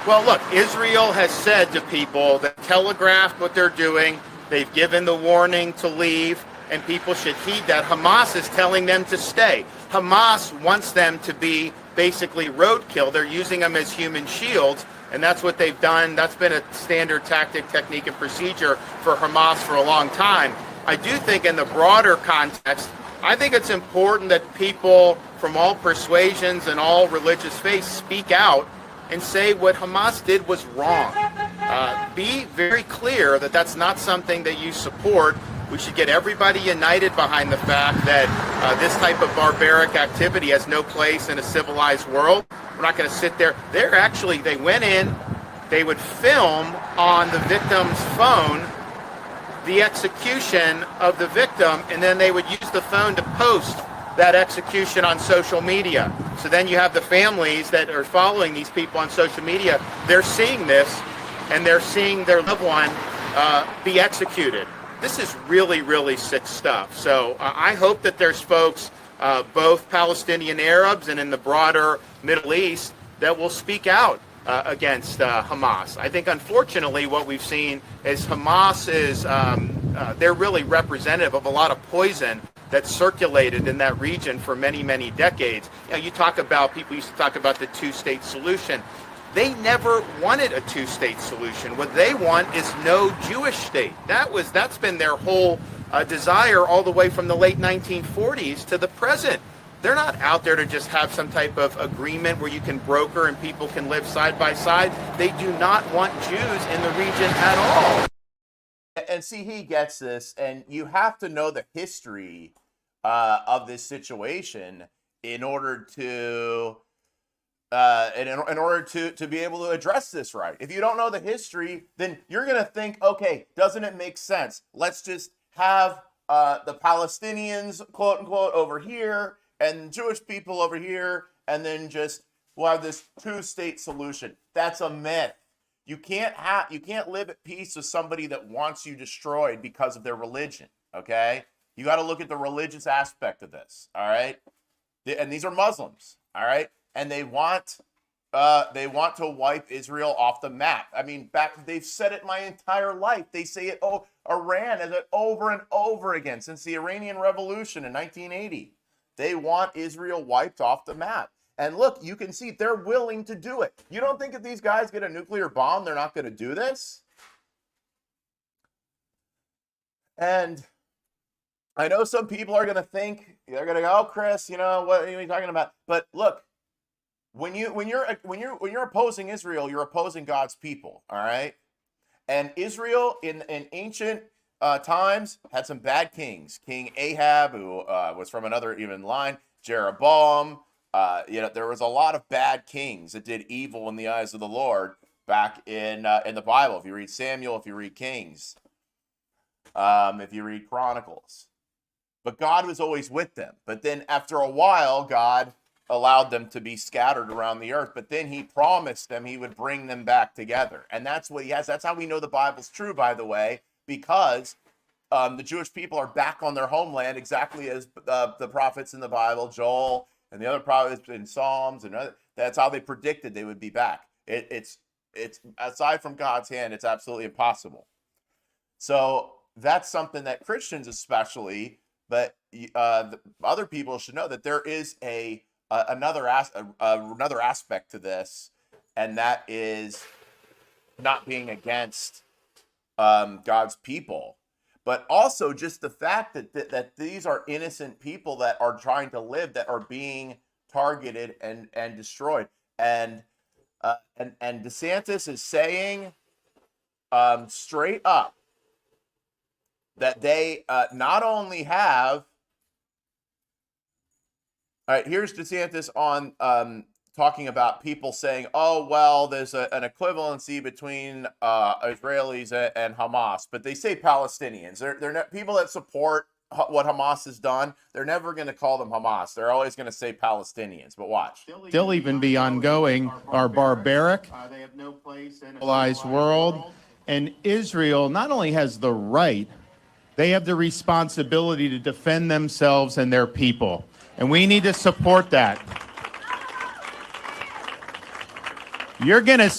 Well, look, Israel has said to people that telegraphed what they're doing. They've given the warning to leave, and people should heed that. Hamas is telling them to stay. Hamas wants them to be basically roadkill. They're using them as human shields, and that's what they've done. That's been a standard tactic, technique, and procedure for Hamas for a long time. I do think in the broader context, I think it's important that people from all persuasions and all religious faiths speak out and say what Hamas did was wrong. Be very clear that that's not something that you support. We should get everybody united behind the fact that this type of barbaric activity has no place in a civilized world. We're not going to sit there. They went in, they would film on the victim's phone the execution of the victim, and then they would use the phone to post that execution on social media. So then you have the families that are following these people on social media. They're seeing this, and they're seeing their loved one be executed. This is really, really sick stuff. So I hope that there's folks, both Palestinian Arabs and in the broader Middle East, that will speak out against Hamas. I think, unfortunately, what we've seen is Hamas is, they're really representative of a lot of poison that circulated in that region for many, many decades. You talk about, people used to talk about the two-state solution. They never wanted a two-state solution. What they want is no Jewish state. That's been their whole desire all the way from the late 1940s to the present. They're not out there to just have some type of agreement where you can broker and people can live side by side. They do not want Jews in the region at all. And see, he gets this, and you have to know the history of this situation in order to in order to be able to address this right. If you don't know the history, then you're going to think, okay, doesn't it make sense? Let's just have the Palestinians, quote unquote, over here, and Jewish people over here, and then just we'll have this two-state solution. That's a myth. You can't live at peace with somebody that wants you destroyed because of their religion. Okay, you got to look at the religious aspect of this. All right, and these are Muslims. All right, and they want to wipe Israel off the map. I mean, they've said it my entire life. They say it. Oh, Iran has it over and over again since the Iranian Revolution in 1980. They want Israel wiped off the map. And look, you can see they're willing to do it. You don't think if these guys get a nuclear bomb, they're not going to do this? And I know some people are going to think, they're going to go, oh, Chris, what are you talking about? But look, when you're opposing Israel, you're opposing God's people, all right? And Israel in ancient times had some bad kings. King Ahab, who was from another even line, Jeroboam. There was a lot of bad kings that did evil in the eyes of the Lord back in the Bible. If you read Samuel, if you read Kings, if you read Chronicles. But God was always with them. But then after a while, God allowed them to be scattered around the earth. But then he promised them he would bring them back together. And that's what he has. That's how we know the Bible's true, by the way, because the Jewish people are back on their homeland exactly as the prophets in the Bible, Joel, and the other prophets in Psalms, and that's how they predicted they would be back. It's aside from God's hand, it's absolutely impossible. So that's something that Christians especially, but other people should know that there is another aspect to this, and that is not being against God's people. But also just the fact that these are innocent people that are trying to live, that are being targeted and destroyed. And DeSantis is saying straight up that they not only have. All right, here's DeSantis on talking about people saying, oh, well, there's an equivalency between Israelis and Hamas, but they say Palestinians. They're not, people that support what Hamas has done, they're never going to call them Hamas. They're always going to say Palestinians, but watch. Still even be ongoing, are barbaric. They have no place in a civilized world. And Israel not only has the right, they have the responsibility to defend themselves and their people. And we need to support that. You're going to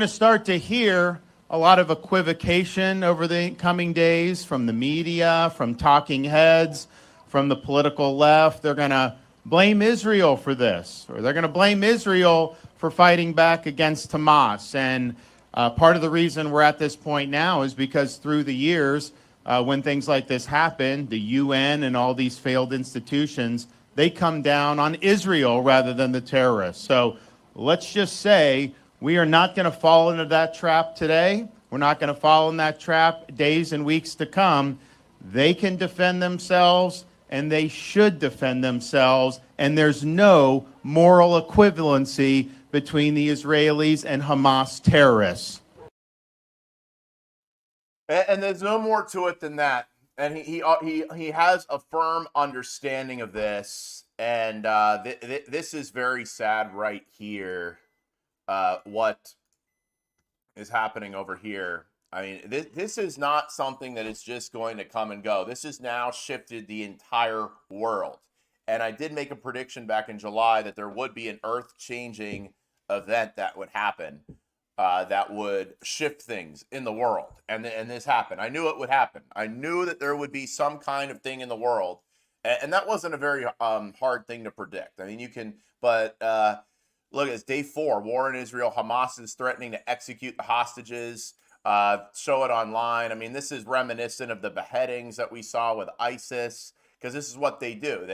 start to hear a lot of equivocation over the coming days from the media, from talking heads, from the political left. They're going to blame Israel for this, or they're going to blame Israel for fighting back against Hamas. And part of the reason we're at this point now is because through the years, when things like this happen, the UN and all these failed institutions, they come down on Israel rather than the terrorists. So let's just say we are not going to fall into that trap today. We're not going to fall in that trap days and weeks to come. They can defend themselves, and they should defend themselves, and there's no moral equivalency between the Israelis and Hamas terrorists. And there's no more to it than that. And he has a firm understanding of this. And this is very sad right here. What is happening over here? I mean, this is not something that is just going to come and go. This has now shifted the entire world. And I did make a prediction back in July that there would be an earth-changing event that would happen. That would shift things in the world. And this happened. I knew it would happen. I knew that there would be some kind of thing in the world. And that wasn't a very hard thing to predict. I mean, you can, but look, it's day 4, war in Israel. Hamas is threatening to execute the hostages. Show it online. I mean, this is reminiscent of the beheadings that we saw with ISIS, because this is what they do.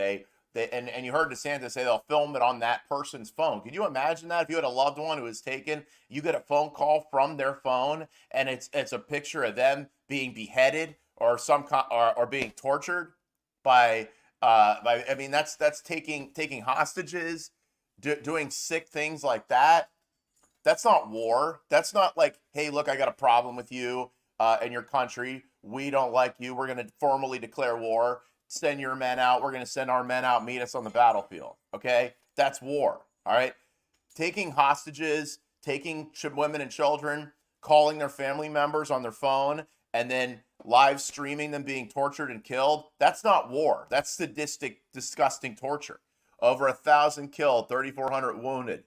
And you heard DeSantis say they'll film it on that person's phone. Can you imagine that? If you had a loved one who was taken, you get a phone call from their phone, and it's a picture of them being beheaded or or being tortured by I mean, that's taking hostages, doing sick things like that. That's not war. That's not like, hey, look, I got a problem with you and your country. We don't like you. We're going to formally declare war. send your men out. We're going to send our men out, meet us on the battlefield. Okay? That's war. All right? Taking hostages, taking women and children, calling their family members on their phone, and then live streaming them being tortured and killed. That's not war. That's sadistic, disgusting torture. Over 1,000 killed, 3,400 wounded.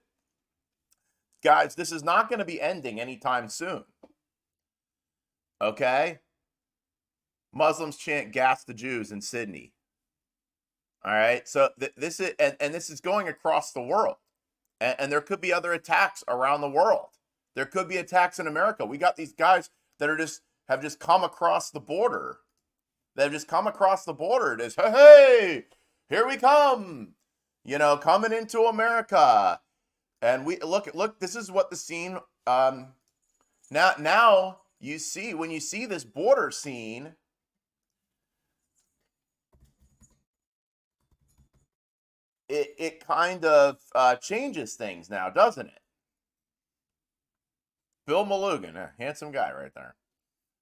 Guys, this is not going to be ending anytime soon. Okay? Muslims chant "gas the Jews" in Sydney. All right? So this is and this is going across the world. And there could be other attacks around the world. There could be attacks in America. We got these guys that have just come across the border. They've just come across the border. It is, hey, here we come. You know, coming into America. And we look, this is what the scene now you see when you see this border scene. It kind of changes things now, doesn't it? Bill Malugin, a handsome guy right there.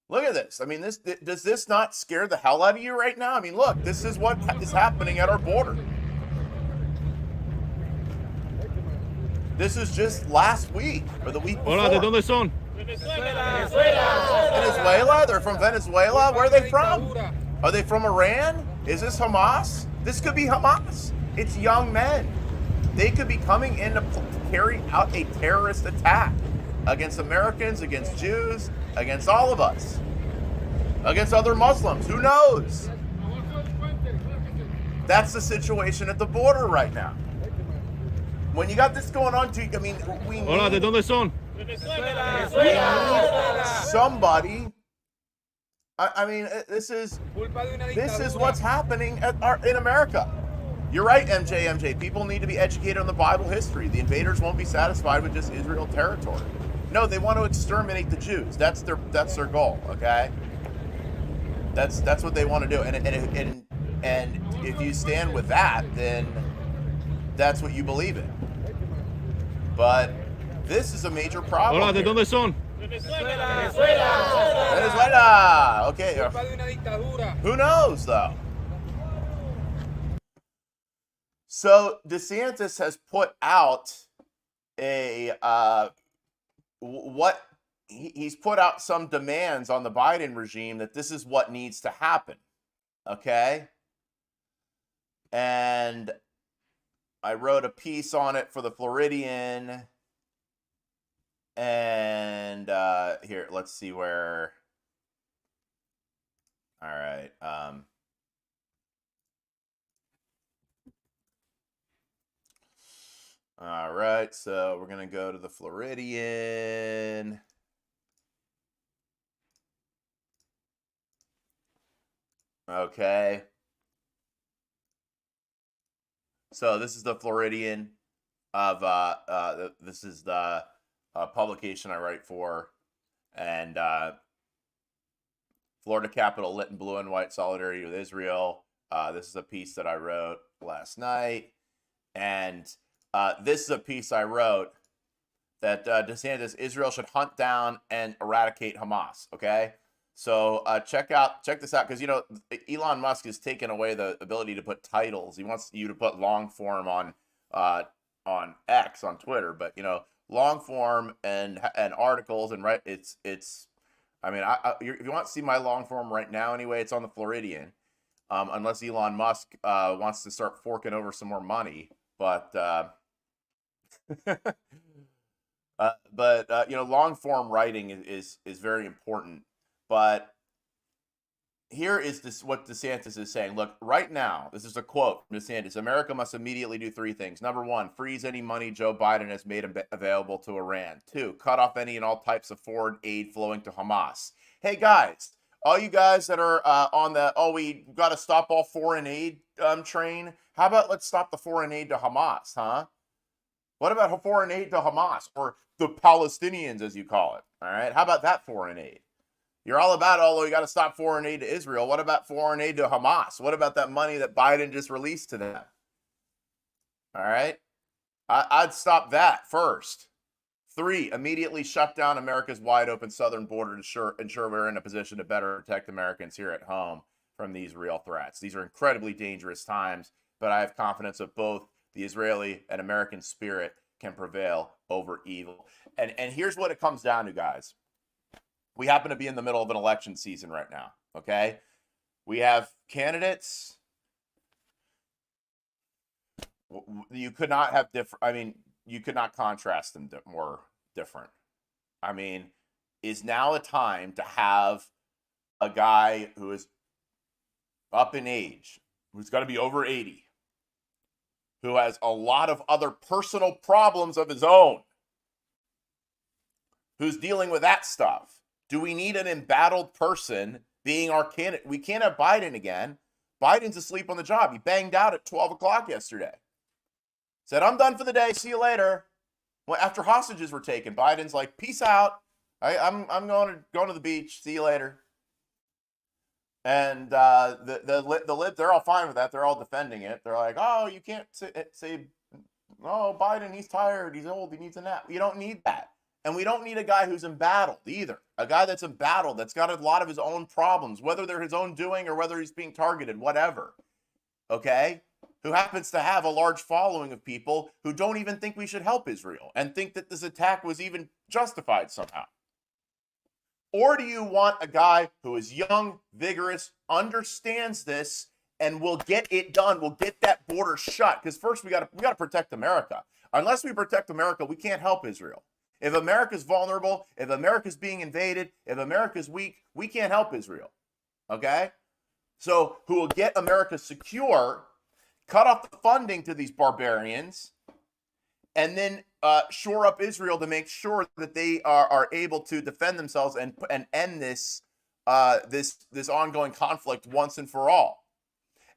Look at this. I mean, does this not scare the hell out of you right now? I mean, look, this is what is happening at our border. This is just last week or the week before. Hola, ¿de dónde son? Venezuela? They're from Venezuela? Where are they from? Are they from Iran? Is this Hamas? This could be Hamas. It's young men. They could be coming in to carry out a terrorist attack against Americans, against Jews, against all of us, against other Muslims. Who knows? That's the situation at the border right now. When you got this going on, I mean, we need... Hola, ¿de dónde son? Somebody... I mean, this is what's happening in America. You're right, MJ. People need to be educated on the Bible history. The invaders won't be satisfied with just Israel territory. No, they want to exterminate the Jews. That's their goal. Okay, that's what they want to do. And if you stand with that, then that's what you believe in. But this is a major problem. Hola, ¿de dónde son? Venezuela. Okay. Who knows though? So DeSantis has put out he's put out some demands on the Biden regime that this is what needs to happen. Okay? And I wrote a piece on it for the Floridian. And here, let's see where. All right. All right, so we're going to go to the Floridian. Okay. So this is the Floridian of this is the publication I write for, and Florida Capitol lit in blue and white solidarity with Israel. This is a piece that I wrote last night, and this is a piece I wrote that DeSantis, Israel should hunt down and eradicate Hamas. Okay, so check this out, because you know Elon Musk has taken away the ability to put titles. He wants you to put long form on X, on Twitter, but you know, long form and articles and right. It's. I mean, if you want to see my long form right now, anyway, it's on the Floridian. Unless Elon Musk wants to start forking over some more money, but. You know, long form writing is very important. But here is what DeSantis is saying. Look, right now, this is a quote from DeSantis. America must immediately do three things. Number one, freeze any money Joe Biden has made available to Iran. Two, cut off any and all types of foreign aid flowing to Hamas. Hey guys, all you guys that are on the we got to stop all foreign aid train. How about let's stop the foreign aid to Hamas, huh? What about foreign aid to Hamas, or the Palestinians, as you call it? All right. How about that foreign aid? You're all about, although you got to stop foreign aid to Israel. What about foreign aid to Hamas? What about that money that Biden just released to them? All right. I'd stop that first. 3, immediately shut down America's wide open southern border to ensure we're in a position to better protect Americans here at home. from these real threats. These are incredibly dangerous times, but I have confidence that both the Israeli and American spirit can prevail over evil. And here's what it comes down to, guys. We happen to be in the middle of an election season right now, okay? We have candidates. You could not have different, I mean, you could not contrast them more different. I mean, is now a time to have a guy who is up in age, who's got to be over 80, who has a lot of other personal problems of his own, who's dealing with that stuff. Do we need an embattled person being our candidate? We can't have Biden again. Biden's asleep on the job. He banged out at 12 o'clock yesterday. Said, I'm done for the day. See you later. Well, after hostages were taken, Biden's like, peace out. I'm going to the beach. See you later. And the libs, they're all fine with that. They're all defending it. They're like, oh, you can't say, oh, Biden, he's tired. He's old. He needs a nap. You don't need that. And we don't need a guy who's embattled either. A guy that's embattled, that's got a lot of his own problems, whether they're his own doing or whether he's being targeted, whatever. Okay? Who happens to have a large following of people who don't even think we should help Israel and think that this attack was even justified somehow. Or do you want a guy who is young, vigorous, understands this, and will get it done, will get that border shut? Because first we got to protect America. Unless we protect America, we can't help Israel. If America's vulnerable, if America's being invaded, if America's weak, we can't help Israel. Okay? So who will get America secure, cut off the funding to these barbarians, and then shore up Israel to make sure that they are able to defend themselves and end this this ongoing conflict once and for all,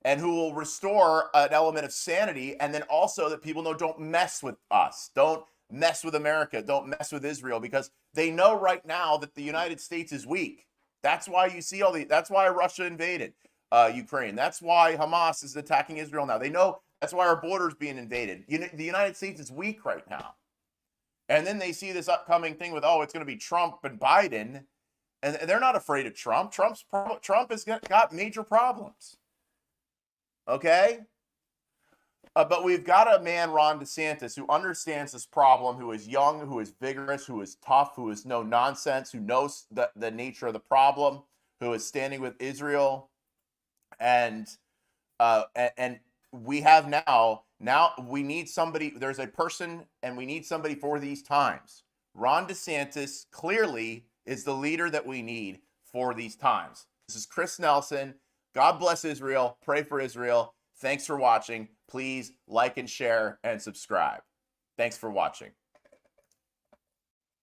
and who will restore an element of sanity, and then also that people know don't mess with us, don't mess with America, don't mess with Israel, because they know right now that the United States is weak. That's why you see that's why Russia invaded Ukraine. That's why Hamas is attacking Israel now. They know that's why our border is being invaded. The United States is weak right now. And then they see this upcoming thing with, oh, it's going to be Trump and Biden. And they're not afraid of Trump. Trump has got major problems. Okay? But we've got a man, Ron DeSantis, who understands this problem, who is young, who is vigorous, who is tough, who is no nonsense, who knows the nature of the problem, who is standing with Israel. And we have now we need somebody. There's a person, and we need somebody for these times. Ron DeSantis clearly is the leader that we need for these times. This is Chris Nelson. God bless Israel. Pray for Israel. Thanks for watching. Please like and share and subscribe. Thanks for watching.